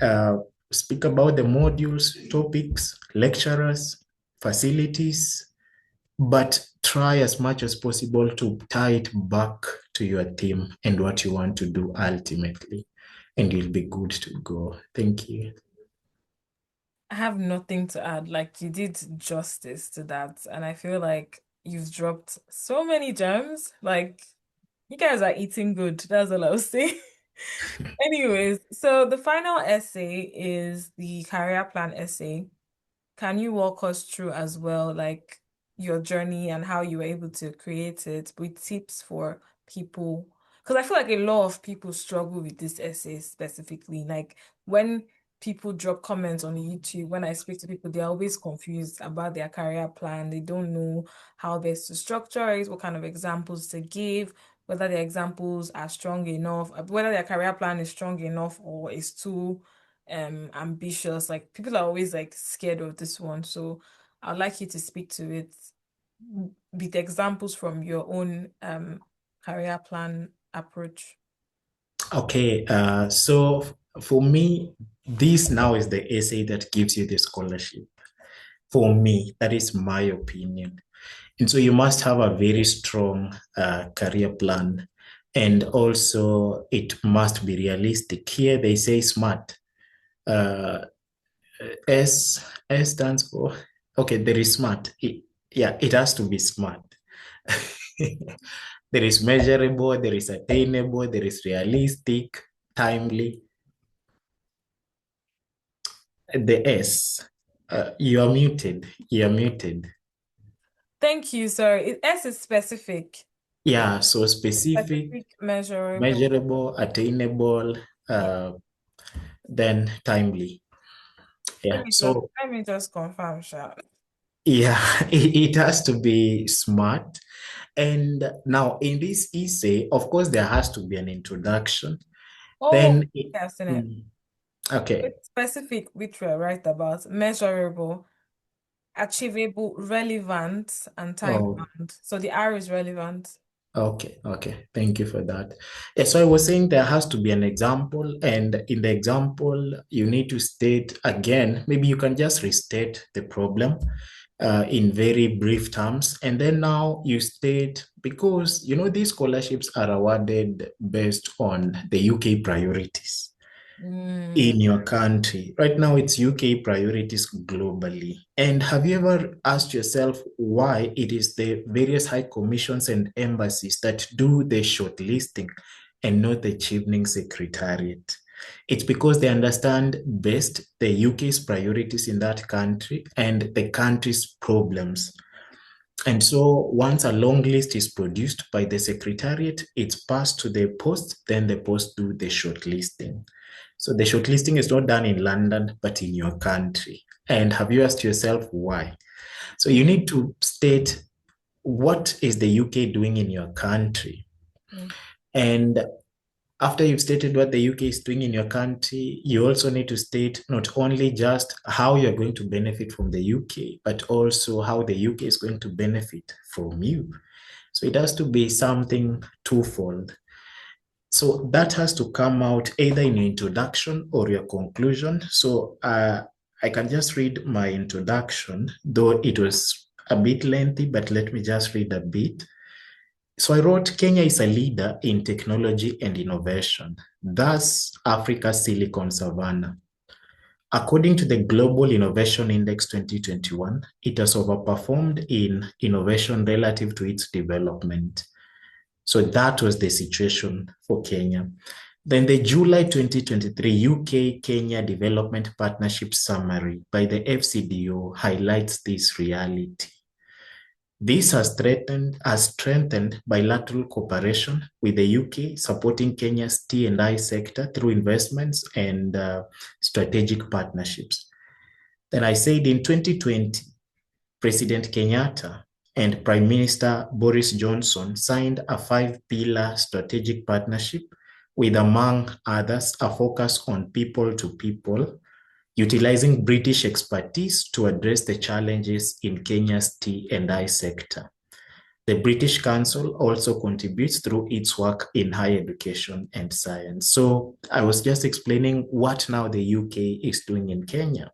uh, speak about the modules, topics, lecturers, facilities, but try as much as possible to tie it back to your theme and what you want to do ultimately. And you'll be good to go. Thank you. I have nothing to add. Like you did justice to that, and I feel like you've dropped so many gems. Like you guys are eating good. That's all I'll say. Anyways, so the final essay is the career plan essay. Can you walk us through as well, like your journey and how you were able to create it with tips for people? Because I feel like a lot of people struggle with this essay specifically. Like when people drop comments on YouTube, when I speak to people, they're always confused about their career plan. They don't know how best to structure it, what kind of examples to give, whether the examples are strong enough, whether their career plan is strong enough or is too ambitious. Like people are always like scared of this one. So I'd like you to speak to it with examples from your own career plan approach. Okay, so for me, this now is the essay that gives you the scholarship. For me, that is my opinion. And so you must have a very strong career plan. And also, it must be realistic. Here they say SMART. Uh, S stands for, okay, there is SMART. Yeah, it has to be SMART. There is measurable, there is attainable, there is realistic, timely. The S, you are muted. You are muted. Thank you. Sorry. S is specific. Yeah, so specific, Specific, measurable. measurable, attainable, Yeah. uh, then timely. Yeah, so Let me just confirm, Sha. yeah, it has to be smart. And now in this essay, of course, there has to be an introduction. Oh, Then, okay, I've seen it. mm, okay. It's specific, which we're right about, measurable, achievable, relevant, and time Oh, bound. So the R is relevant. okay, okay. Thank you for that. Yeah, so I was saying there has to be an example, and in the example, you need to state again, maybe you can just restate the problem in very brief terms. And then now you state, because you know these scholarships are awarded based on the UK priorities Mm. in your country. Right now, it's UK priorities globally. And have you ever asked yourself why it is the various high commissions and embassies that do the shortlisting and not the Chevening Secretariat? It's because they understand best the UK's priorities in that country and the country's problems. And so once a long list is produced by the secretariat, it's passed to the post, then the post do the shortlisting. So the shortlisting is not done in London, but in your country. And have you asked yourself why? So you need to state what is the UK doing in your country? Mm. And after you've stated what the UK is doing in your country, you also need to state not only just how you're going to benefit from the UK, but also how the UK is going to benefit from you. So it has to be something twofold. So that has to come out either in your introduction or your conclusion. So I can just read my introduction, though it was a bit lengthy, but let me just read a bit. So I wrote, Kenya is a leader in technology and innovation, thus Africa's Silicon Savannah. According to the Global Innovation Index 2021, it has overperformed in innovation relative to its development. So that was the situation for Kenya. Then the July 2023 UK-Kenya Development Partnership Summary by the FCDO highlights this reality. This has strengthened bilateral cooperation with the UK, supporting Kenya's T&I sector through investments and strategic partnerships. Then I said in 2020, President Kenyatta and Prime Minister Boris Johnson signed a five-pillar strategic partnership with, among others, a focus on people to people, utilizing British expertise to address the challenges in Kenya's T&I sector. The British Council also contributes through its work in higher education and science. So I was just explaining what now the UK is doing in Kenya.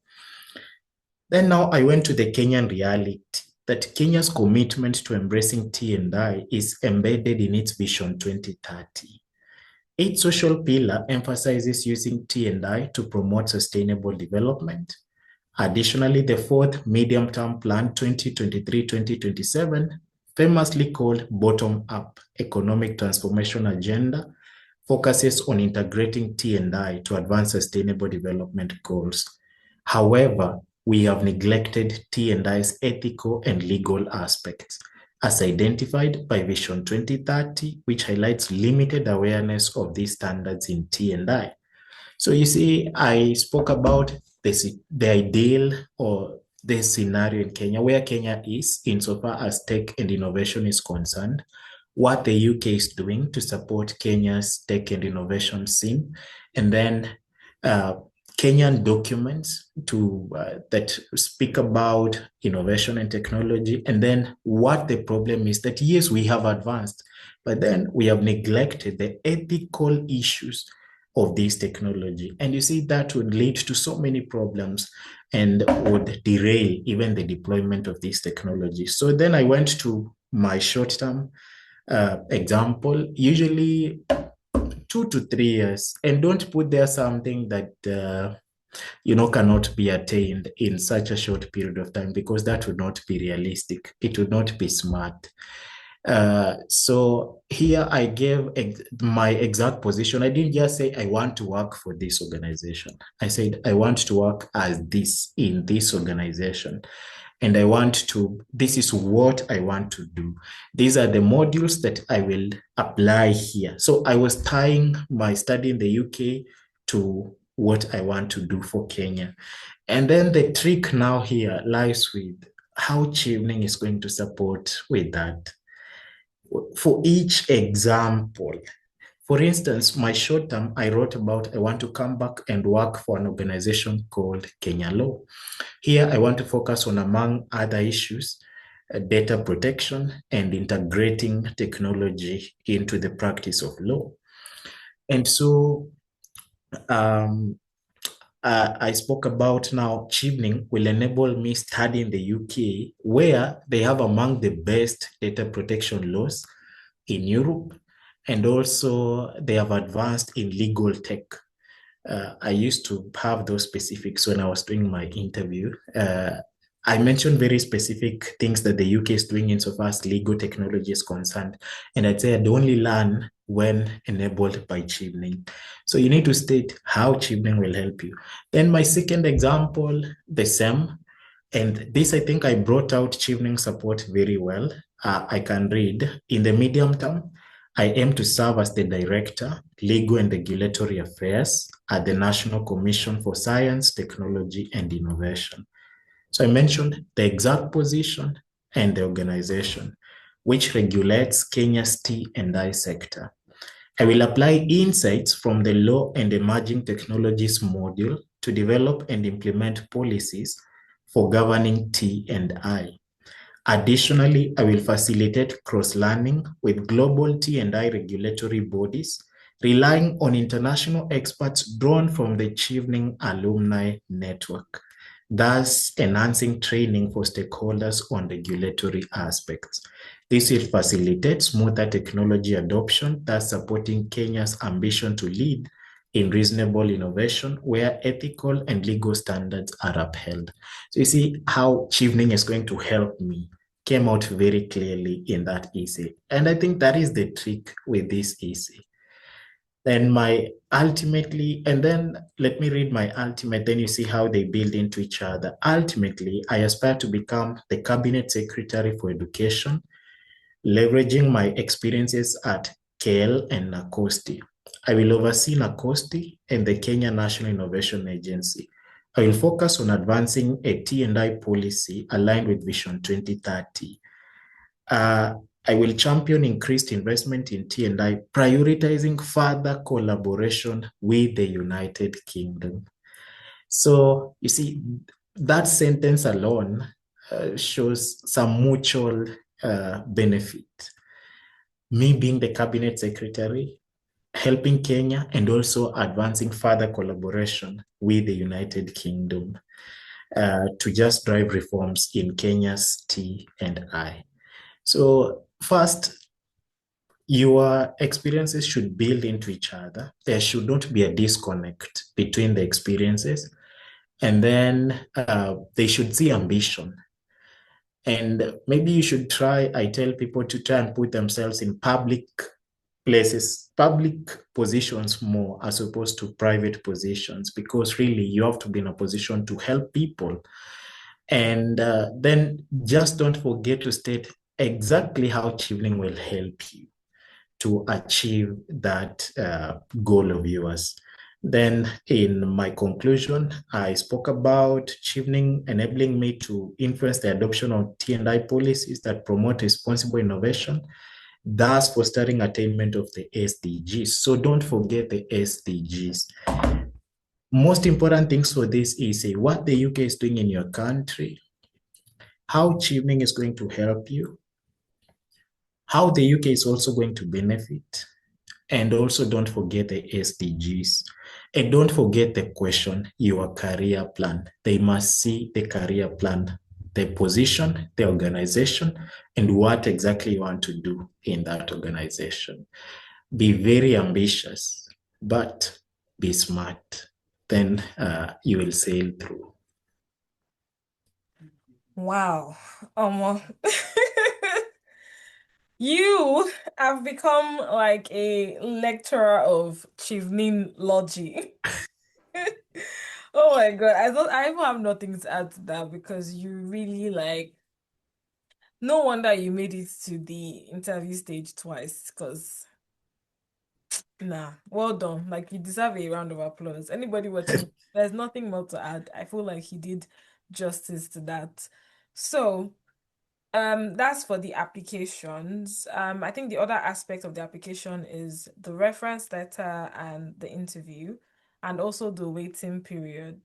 Then now I went to the Kenyan reality that Kenya's commitment to embracing T&I is embedded in its Vision 2030. Its social pillar emphasizes using T&I to promote sustainable development. Additionally, the fourth medium-term plan 2023-2027, famously called Bottom-Up Economic Transformation Agenda, focuses on integrating T&I to advance sustainable development goals. However, we have neglected T&I's ethical and legal aspects, as identified by Vision 2030, which highlights limited awareness of these standards in T&I. So you see, I spoke about the ideal or the scenario in Kenya, where Kenya is insofar as tech and innovation is concerned, what the UK is doing to support Kenya's tech and innovation scene, and then Kenyan documents that speak about innovation and technology, and then what the problem is that yes, we have advanced, but then we have neglected the ethical issues of this technology. And you see, that would lead to so many problems and would derail even the deployment of this technology. So then I went to my short-term example, usually 2 to 3 years, and don't put there something that cannot be attained in such a short period of time, because that would not be realistic. It would not be smart. So here I gave my exact position. I didn't just say I want to work for this organization. I said I want to work as this in this organization. And this is what I want to do. These are the modules that I will apply here. So I was tying my study in the UK to what I want to do for Kenya. And then the trick now here lies with how Chevening is going to support with that. For each example, for instance, my short term, I wrote about I want to come back and work for an organization called Kenya Law. Here, I want to focus on, among other issues, data protection and integrating technology into the practice of law. And so I spoke about now Chevening will enable me study in the UK, where they have among the best data protection laws in Europe, and also they have advanced in legal tech. I used to have those specifics when I was doing my interview. I mentioned very specific things that the UK is doing insofar as legal technology is concerned. And I'd say I'd only learn when enabled by Chevening. So you need to state how Chevening will help you. Then my second example, the same. And this, I think I brought out Chevening support very well. I can read, in the medium term, I aim to serve as the Director, Legal and Regulatory Affairs at the National Commission for Science, Technology and Innovation. So I mentioned the exact position and the organization, which regulates Kenya's T&I sector. I will apply insights from the Law and Emerging Technologies module to develop and implement policies for governing T&I. Additionally, I will facilitate cross-learning with global T&I regulatory bodies, relying on international experts drawn from the Chevening alumni network, thus enhancing training for stakeholders on regulatory aspects. This will facilitate smoother technology adoption, thus supporting Kenya's ambition to lead in reasonable innovation where ethical and legal standards are upheld. So you see how Chevening is going to help me came out very clearly in that essay. And I think that is the trick with this essay. Then my ultimately, and then let me read my ultimate, then you see how they build into each other. Ultimately, I aspire to become the Cabinet Secretary for Education, leveraging my experiences at KL and Nakosti. I will oversee Nakosti and the Kenya National Innovation Agency. I will focus on advancing a T&I policy aligned with Vision 2030. Uh, I will champion increased investment in T&I, prioritizing further collaboration with the United Kingdom. So you see, that sentence alone shows some mutual benefit. Me being the cabinet secretary, helping Kenya, and also advancing further collaboration with the United Kingdom to just drive reforms in Kenya's T and I. So first, your experiences should build into each other. There should not be a disconnect between the experiences. And then they should see ambition. And maybe you should try, I tell people to try and put themselves in public places, public positions more as opposed to private positions, because really you have to be in a position to help people. And then just don't forget to state exactly how Chevening will help you to achieve that goal of yours. Then, in my conclusion, I spoke about Chevening enabling me to influence the adoption of T&I policies that promote responsible innovation, thus fostering attainment of the SDGs. So don't forget the SDGs. Most important things for this is what the UK is doing in your country, how Chevening is going to help you, how the UK is also going to benefit, and also don't forget the SDGs. And don't forget the question, your career plan. They must see the career plan, the position, the organization, and what exactly you want to do in that organization. Be very ambitious, but be smart. Then you will sail through. Wow. Um, you have become like a lecturer of Chevening logic. Oh my God. I even have nothing to add to that because you really like no wonder you made it to the interview stage twice because nah, well done. Like you deserve a round of applause. Anybody watching, there's nothing more to add. I feel like he did justice to that. So, that's for the applications. I think the other aspect of the application is the reference letter and the interview, and also the waiting period,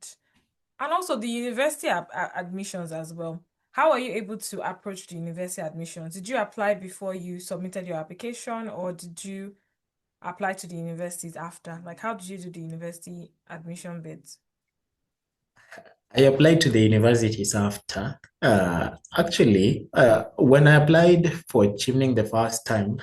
and also the university admissions as well. How are you able to approach the university admissions? Did you apply before you submitted your application, or did you apply to the universities after? Like, how did you do the university admission bids? I applied to the universities after. Actually, when I applied for Chimning the first time,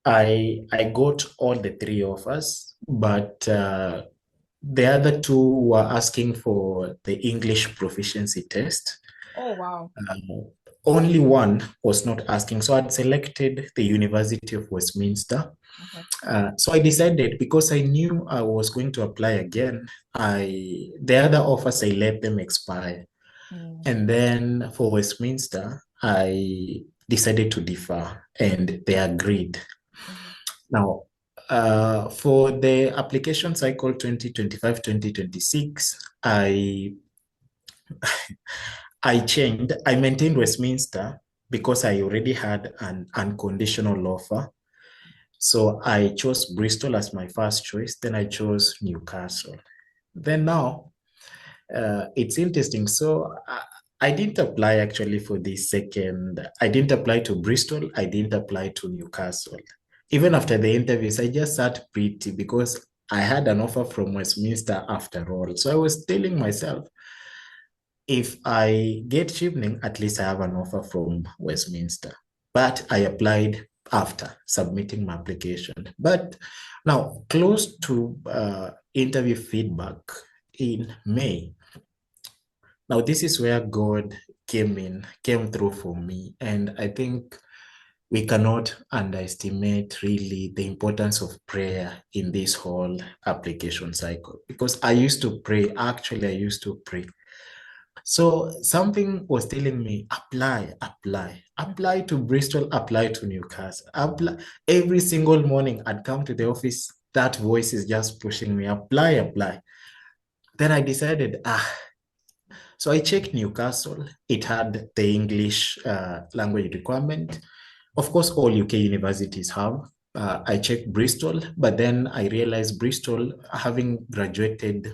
I got all the three offers, but the other two were asking for the English proficiency test. Oh, wow. Uh, Only one was not asking. So I'd selected the University of Westminster. Okay. So I decided because I knew I was going to apply again, the other offers I let them expire. Mm, And then for Westminster, I decided to defer and they agreed. mhm, Now, for the application cycle 2025-2026, I maintained Westminster because I already had an unconditional offer. So I chose Bristol as my first choice. Then I chose Newcastle. Then now it's interesting. So I didn't apply actually for the second. I didn't apply to Bristol. I didn't apply to Newcastle. Even after the interviews, I just sat pretty because I had an offer from Westminster after all. So I was telling myself, if I get Chevening, at least I have an offer from Westminster. but I applied after submitting my application. But now, close to interview feedback in May. Now, this is where God came through for me. And I think we cannot underestimate really the importance of prayer in this whole application cycle. Because I used to pray. So something was telling me, apply to Bristol, apply to Newcastle, apply. Every single morning I'd come to the office, that voice is just pushing me, apply. Then I decided, so I checked Newcastle. It had the English language requirement. Of course, all UK universities have. I checked Bristol, but then I realized Bristol, having graduated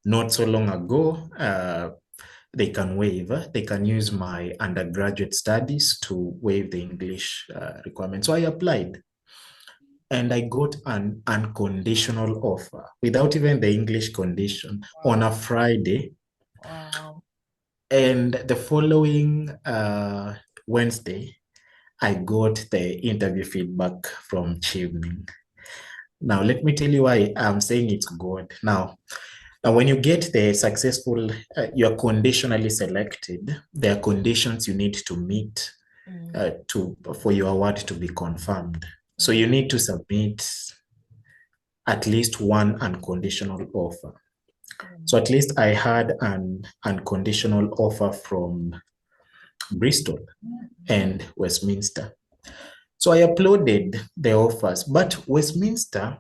not so long ago, they can waive, they can use my undergraduate studies to waive the English requirement. So I applied and I got an unconditional offer without even the English condition on a Wow. Friday. Wow. And the following Wednesday, I got the interview feedback from Chevening. Now, let me tell you why I'm saying it's good. Now, when you get the successful, you're conditionally selected. There are conditions you need to meet Mm, for your award to be confirmed. So mm, you need to submit at least one unconditional offer. So mm, at least I had an unconditional offer from Bristol and Westminster. So I uploaded the offers, but Westminster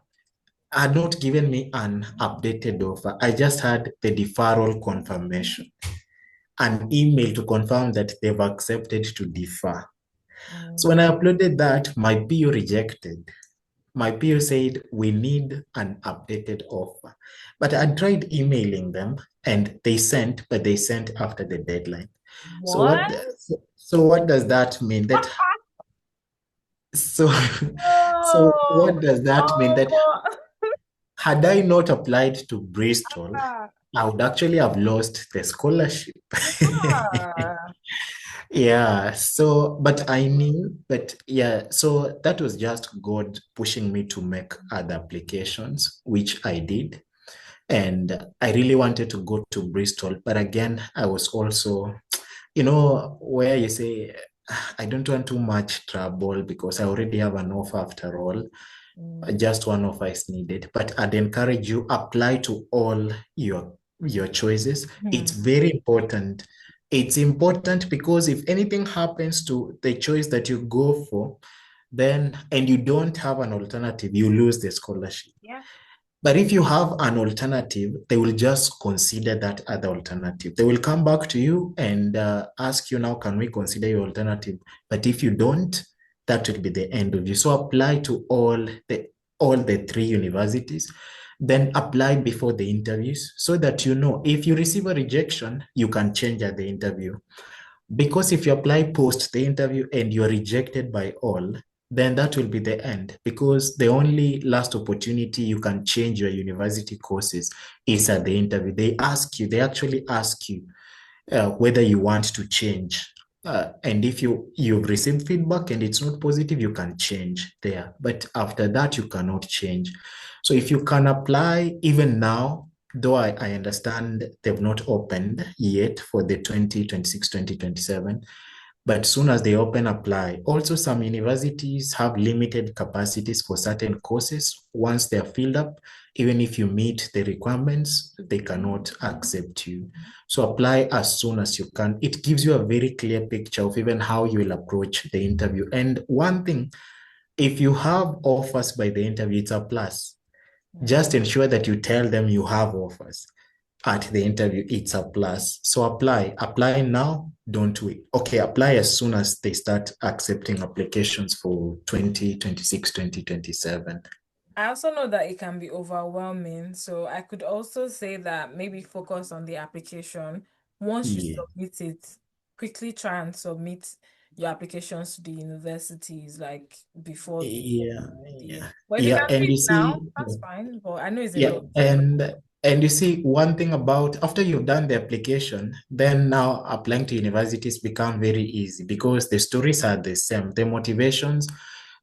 had not given me an updated offer. I just had the deferral confirmation, an email to confirm that they've accepted to defer. So mm. when I uploaded that, my PO rejected. My PO said, we need an updated offer. But I tried emailing them and but they sent after the deadline. So What? what does that mean? So, so No. what does that mean? That Oh, had I not applied to Bristol, my. I would actually have lost the scholarship. Yeah. Yeah, but yeah, so that was just God pushing me to make other applications, which I did. And I really wanted to go to Bristol, but again, I was also, where you say, I don't want too much trouble because I already have an offer after all. Mm, Just one offer is needed. But I'd encourage you, apply to all your choices. It's mm. very important. It's important because if anything happens to the choice that you go for, then and you don't have an alternative, you lose the scholarship. Yeah. But if you have an alternative, they will just consider that other alternative. They will come back to you and ask you now, can we consider your alternative? But if you don't, that will be the end of you. So apply to all the three universities, then apply before the interviews so that you know if you receive a rejection, you can change at the interview. Because if you apply post the interview and you're rejected by all, then that will be the end. Because the only last opportunity you can change your university courses is at the interview. They actually ask you whether you want to change. And if you've received feedback and it's not positive, you can change there. But after that, you cannot change. So if you can apply even now, though I understand they've not opened yet for the 2026-2027, but soon as they open, apply. Also, some universities have limited capacities for certain courses. Once they're filled up, even if you meet the requirements, they cannot accept you. So apply as soon as you can. It gives you a very clear picture of even how you will approach the interview. And one thing, if you have offers by the interview, it's a plus. Mm. Just ensure that you tell them you have offers at the interview. It's a plus. So apply now. Don't wait. Okay, apply as soon as they start accepting applications for 2026, 2027. I also know that it can be overwhelming. So I could also say that maybe focus on the application. Once you Yeah. submit it, quickly try and submit your applications to the universities like before Yeah, the yeah, but if you yeah. can do And it you now, see, that's fine. But I know it's a yeah, lot. and And you see, one thing about after you've done the application, then now applying to universities become very easy because the stories are the same. The motivations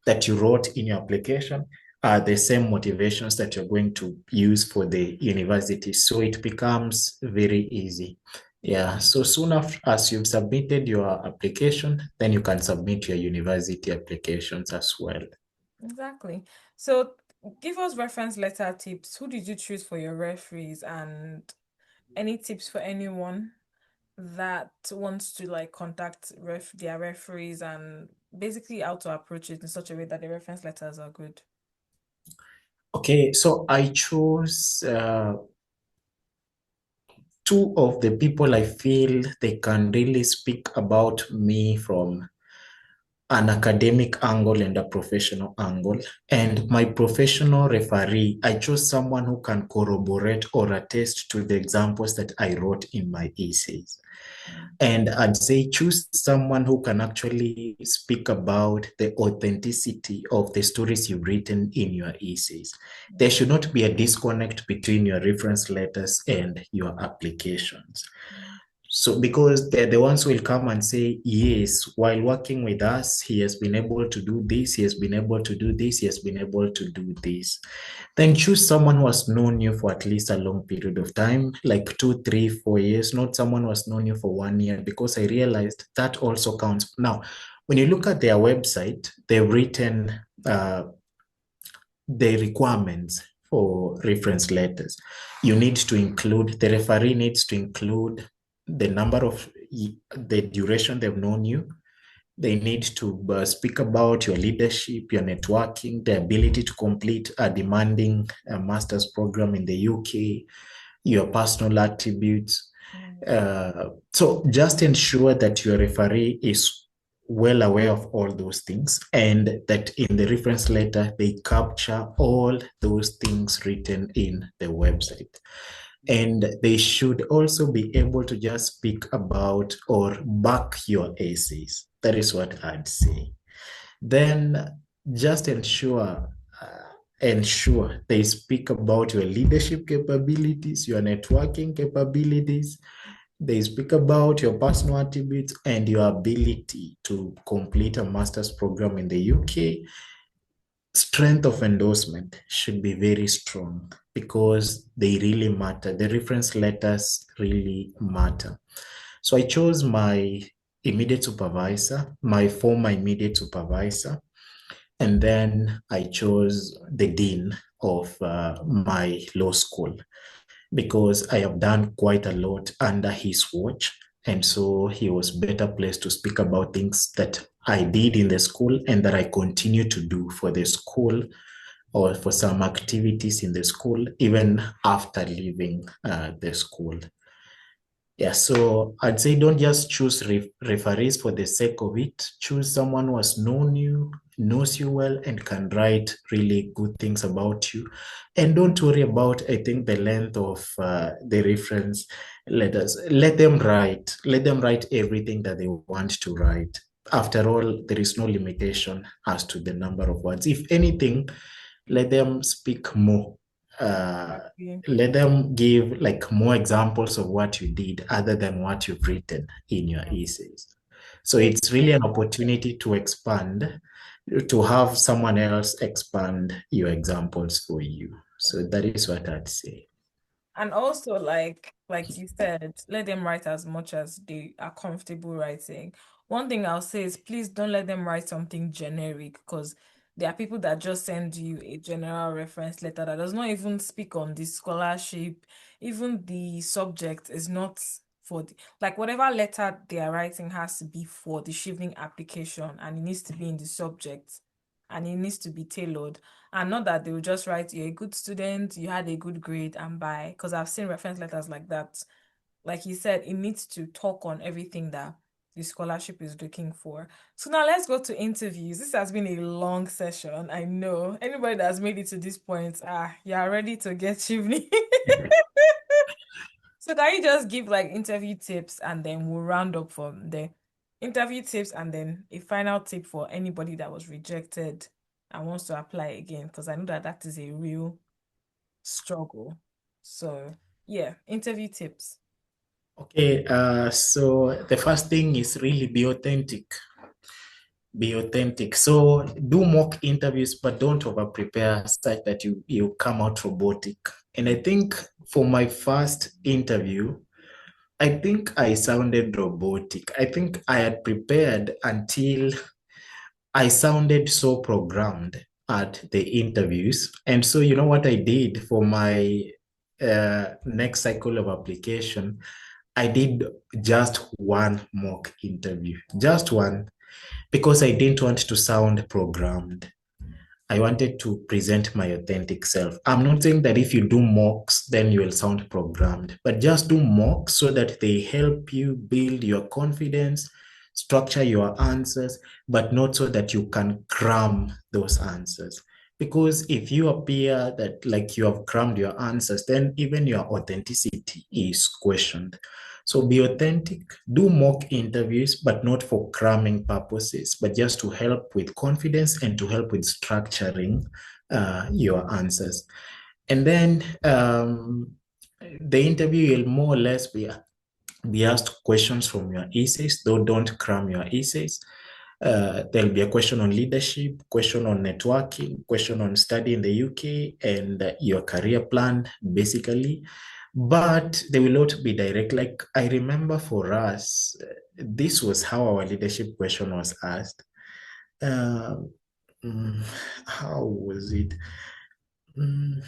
that you wrote in your application are the same motivations that you're going to use for the university. So it becomes very easy. Yeah. So soon after as you've submitted your application, then you can submit your university applications as well. Exactly. So give us reference letter tips. Who did you choose for your referees, and any tips for anyone that wants to like contact their referees, and basically how to approach it in such a way that the reference letters are good? Okay, so I chose two of the people I feel they can really speak about me from an academic angle and a professional angle. And my professional referee, I chose someone who can corroborate or attest to the examples that I wrote in my essays. Mm. And I'd say choose someone who can actually speak about the authenticity of the stories you've written in your essays. There should not be a disconnect between your reference letters and your applications. So, because they're the ones who will come and say, yes, while working with us, he has been able to do this, he has been able to do this, he has been able to do this. Then choose someone who has known you for at least a long period of time, like 2, 3, 4 years, not someone who has known you for 1 year, because I realized that also counts. Now, when you look at their website, they've written the requirements for reference letters. You need to include, the referee needs to include the number of, the duration they've known you. They need to speak about your leadership, your networking, the ability to complete a demanding master's program in the UK, your personal attributes. Mm. So just ensure that your referee is well aware of all those things and that in the reference letter, they capture all those things written in the website. And they should also be able to just speak about or back your essays. That is what I'd say. Then just ensure they speak about your leadership capabilities, your networking capabilities. They speak about your personal attributes and your ability to complete a master's program in the UK. Strength of endorsement should be very strong because they really matter. The reference letters really matter. So I chose my immediate supervisor, my former immediate supervisor, and then I chose the dean of my law school because I have done quite a lot under his watch. And so he was better placed to speak about things that I did in the school and that I continue to do for the school or for some activities in the school, even after leaving the school. Yeah, so I'd say don't just choose referees for the sake of it. Choose someone who has known you, knows you well, and can write really good things about you. And don't worry about, I think, the length of the reference letters. Let them write. Let them write everything that they want to write. After all, there is no limitation as to the number of words. If anything, let them speak more. Uh, Exactly. Let them give like more examples of what you did other than what you've written in your essays. So it's really an opportunity to expand, to have someone else expand your examples for you. So that is what I'd say. And also, like you said, let them write as much as they are comfortable writing. One thing I'll say is please don't let them write something generic, because there are people that just send you a general reference letter that does not even speak on the scholarship. Even the subject is not for the, like whatever letter they are writing has to be for the Chevening application, and it needs to be in the subject, and it needs to be tailored. And not that they will just write, you're a good student, you had a good grade, and bye. Because I've seen reference letters like that. Like you said, it needs to talk on everything that the scholarship is looking for. So now let's go to interviews. This has been a long session. I know. Anybody that's made it to this point, you're ready to get Chivney. So can you just give like interview tips, and then we'll round up from there. Interview tips and then a final tip for anybody that was rejected and wants to apply again, because I know that that is a real struggle. So, yeah, interview tips. Okay, so the first thing is really be authentic. Be authentic. So do mock interviews, but don't over prepare such that you come out robotic. And I think for my first interview, I think I sounded robotic. I think I had prepared until I sounded so programmed at the interviews. And so, you know what I did for my next cycle of application? I did just one mock interview, just one, because I didn't want to sound programmed. I wanted to present my authentic self. I'm not saying that if you do mocks, then you will sound programmed, but just do mocks so that they help you build your confidence, structure your answers, but not so that you can cram those answers. Because if you appear that like you have crammed your answers, then even your authenticity is questioned. So be authentic, do mock interviews, but not for cramming purposes, but just to help with confidence and to help with structuring your answers. And then the interview will more or less be asked questions from your essays, though don't cram your essays. There'll be a question on leadership, question on networking, question on study in the UK, and your career plan, basically. But they will not be direct. Like I remember for us, this was how our leadership question was asked. Uh, mm, how was it? Mm,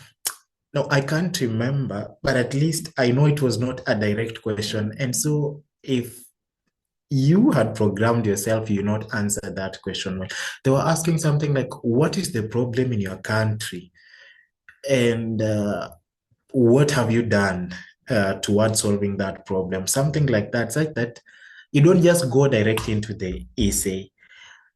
no, I can't remember, but at least I know it was not a direct question. And so if you had programmed yourself, you not answer that question well. They were asking something like, what is the problem in your country? And what have you done towards solving that problem? Something like that, such that you don't just go direct into the essay.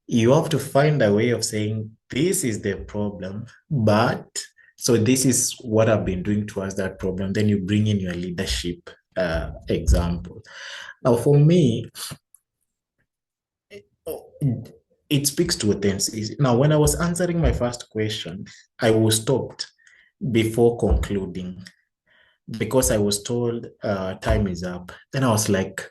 You have to find a way of saying, this is the problem, but so this is what I've been doing towards that problem. Then you bring in your leadership example. Now, for me, it speaks to authenticity. Now, when I was answering my first question, I was stopped before concluding because I was told time is up. Then I was like,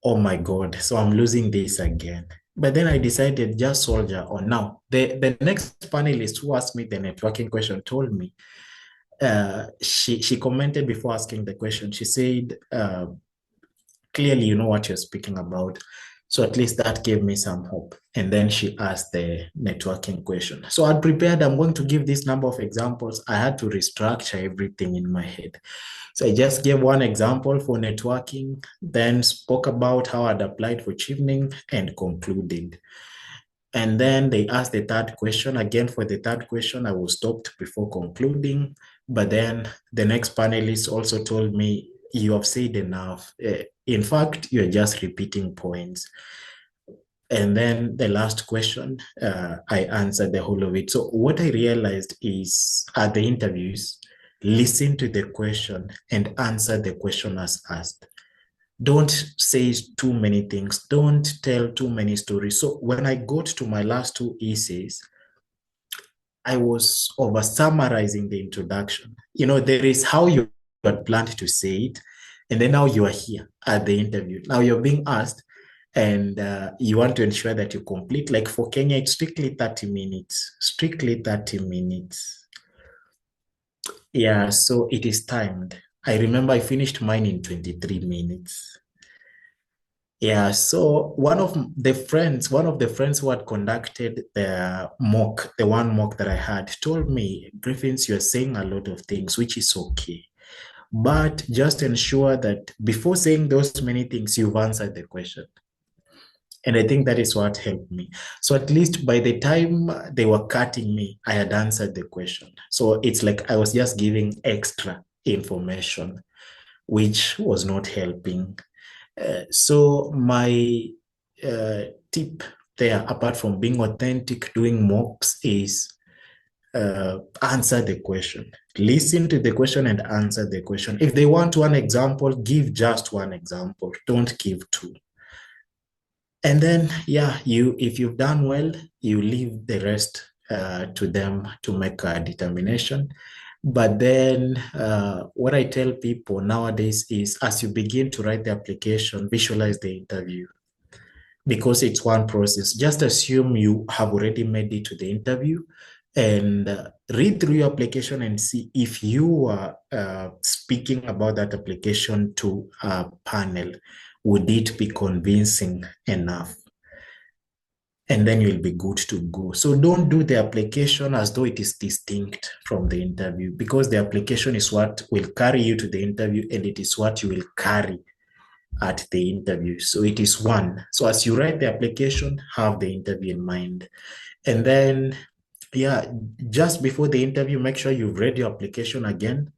oh my God, so I'm losing this again. But then I decided just soldier on. Now, the next panelist who asked me the networking question told me, she commented before asking the question. She said, clearly you know what you're speaking about. So at least that gave me some hope. And then she asked the networking question. So I'd prepared, I'm going to give this number of examples. I had to restructure everything in my head. So I just gave one example for networking, then spoke about how I'd applied for Chevening and concluded. And then they asked the third question. Again, for the third question, I was stopped before concluding. But then the next panelist also told me, you have said enough. In fact, you're just repeating points. And then the last question, I answered the whole of it. So what I realized is at the interviews, listen to the question and answer the question as asked. Don't say too many things. Don't tell too many stories. So when I got to my last two essays, I was over summarizing the introduction. You know, there is how you had planned to say it, and then now you are here at the interview. Now you're being asked, and you want to ensure that you complete. Like for Kenya, it's strictly 30 minutes. Strictly 30 minutes. Yeah, so it is timed. I remember I finished mine in 23 minutes. Yeah, so one of the friends who had conducted the mock, the one mock that I had, told me, Griffins, you're saying a lot of things, which is okay. But just ensure that before saying those many things, you've answered the question. And I think that is what helped me. So at least by the time they were cutting me, I had answered the question. So it's like I was just giving extra information, which was not helping. So my tip there, apart from being authentic, doing mocks, is answer the question. Listen to the question and answer the question. If they want one example, give just one example. Don't give two. And then, yeah, you if you've done well, you leave the rest to them to make a determination. But then what I tell people nowadays is as you begin to write the application, visualize the interview because it's one process. Just assume you have already made it to the interview and read through your application and see if you are speaking about that application to a panel, would it be convincing enough? And then you'll be good to go. So don't do the application as though it is distinct from the interview because the application is what will carry you to the interview and it is what you will carry at the interview. So it is one. So as you write the application, have the interview in mind. And then, yeah, just before the interview, make sure you've read your application again.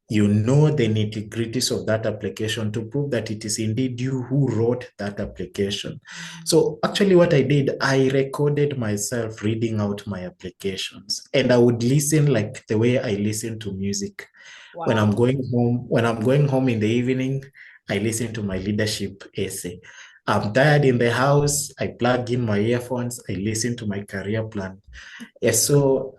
You know the nitty-gritties of that application to prove that it is indeed you who wrote that application. So actually what I did, I recorded myself reading out my applications and I would listen like the way I listen to music. Wow. When I'm going home in the evening, I listen to my leadership essay. I'm tired in the house, I plug in my earphones, I listen to my career plan. Yes, so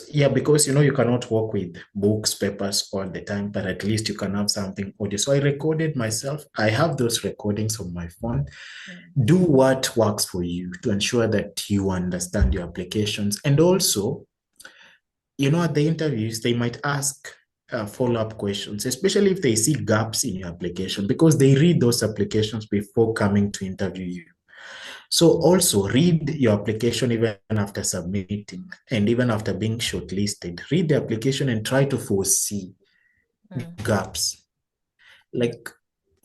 yeah, because you cannot work with books, papers all the time, but at least you can have something audio. So I recorded myself. I have those recordings on my phone. Mm, Do what works for you to ensure that you understand your applications. And also, at the interviews, they might ask follow-up questions, especially if they see gaps in your application, because they read those applications before coming to interview you. So also read your application even after submitting and even after being shortlisted. Read the application and try to foresee mm, gaps. Like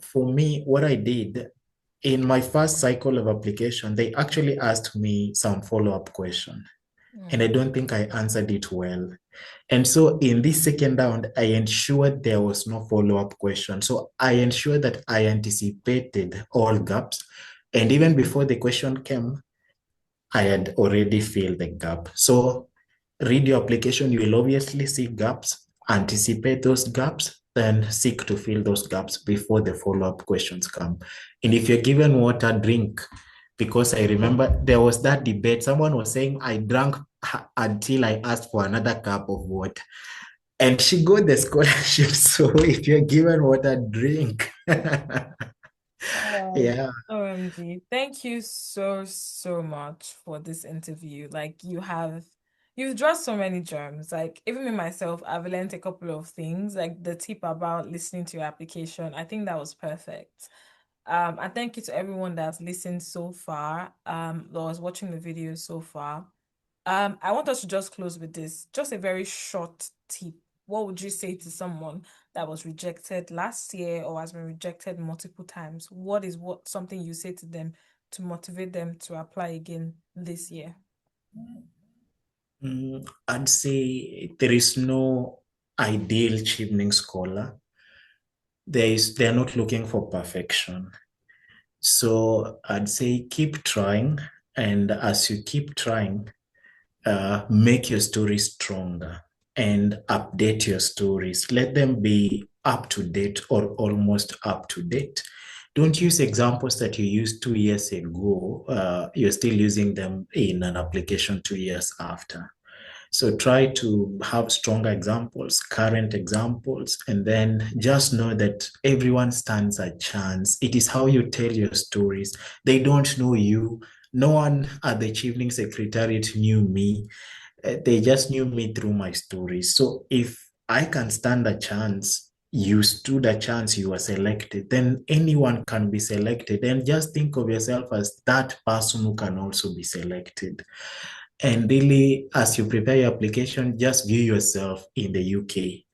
for me, what I did in my first cycle of application, they actually asked me some follow-up question. And I mm, don't think I answered it well. And so in this second round, I ensured there was no follow-up question. So I ensured that I anticipated all gaps. And even before the question came, I had already filled the gap. So read your application, you will obviously see gaps, anticipate those gaps, then seek to fill those gaps before the follow-up questions come. And if you're given water, drink. Because I remember there was that debate. Someone was saying, I drank until I asked for another cup of water. And she got the scholarship. So if you're given water, drink. All right. Yeah. OMG. Thank you so, so much for this interview. Like you've dropped so many germs. Like even me myself, I've learned a couple of things. Like the tip about listening to your application. I think that was perfect. And thank you to everyone that's listened so far. That was watching the video so far. I want us to just close with this. Just a very short tip. What would you say to someone that was rejected last year or has been rejected multiple times? What something you say to them to motivate them to apply again this year? I'd say there is no ideal Chevening scholar. They're not looking for perfection. So I'd say keep trying, and as you keep trying, make your stories stronger and update your stories. Let them be up to date or almost up to date. Don't use examples that you used 2 years ago. You're still using them in an application 2 years after. So try to have stronger examples, current examples, and then just know that everyone stands a chance. It is how you tell your stories. They don't know you. No one at the Chevening Secretariat knew me. They just knew me through my stories. So if I can stand a chance, you stood a chance, you were selected, then anyone can be selected. And just think of yourself as that person who can also be selected. And really, as you prepare your application, just view yourself in the UK.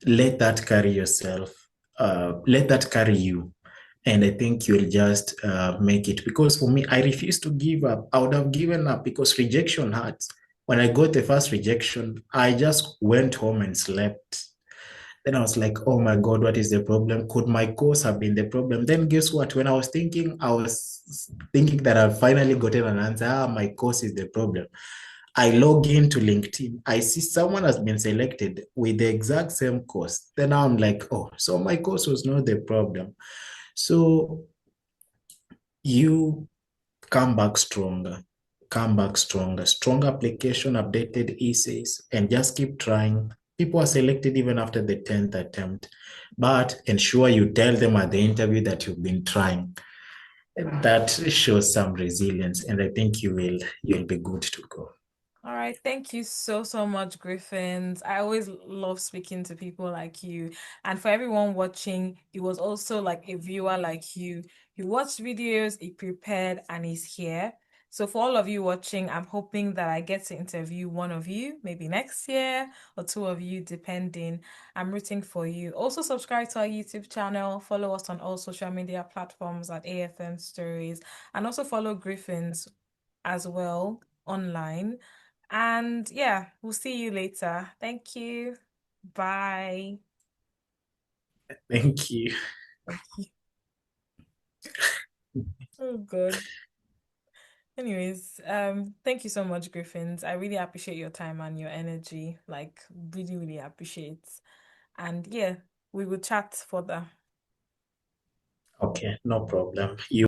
Let that carry yourself. Let that carry you. And I think you'll just make it. Because for me, I refuse to give up. I would have given up because rejection hurts. When I got the first rejection, I just went home and slept. Then I was like, oh my God, what is the problem? Could my course have been the problem? Then guess what? When I was thinking that I've finally gotten an answer. My course is the problem. I log into LinkedIn. I see someone has been selected with the exact same course. Then I'm like, oh, so my course was not the problem. So you come back stronger, come back stronger, strong application, updated essays, and just keep trying. people are selected even after the 10th attempt. But ensure you tell them at the interview that you've been trying. That shows some resilience, and I think you'll be good to go. All right, thank you so, so much, Griffins. I always love speaking to people like you. And for everyone watching, it was also like a viewer like you. He watched videos, he prepared, and he's here. So for all of you watching, I'm hoping that I get to interview one of you, maybe next year, or two of you, depending. I'm rooting for you. Also subscribe to our YouTube channel, follow us on all social media platforms at AFM Stories, and also follow Griffins as well online. And yeah, we'll see you later. Thank you. Bye. Thank you. Thank you. Oh God. Anyways, thank you so much, Griffins. I really appreciate your time and your energy. Like, really, really appreciate. And yeah, we will chat further. Okay, no problem. You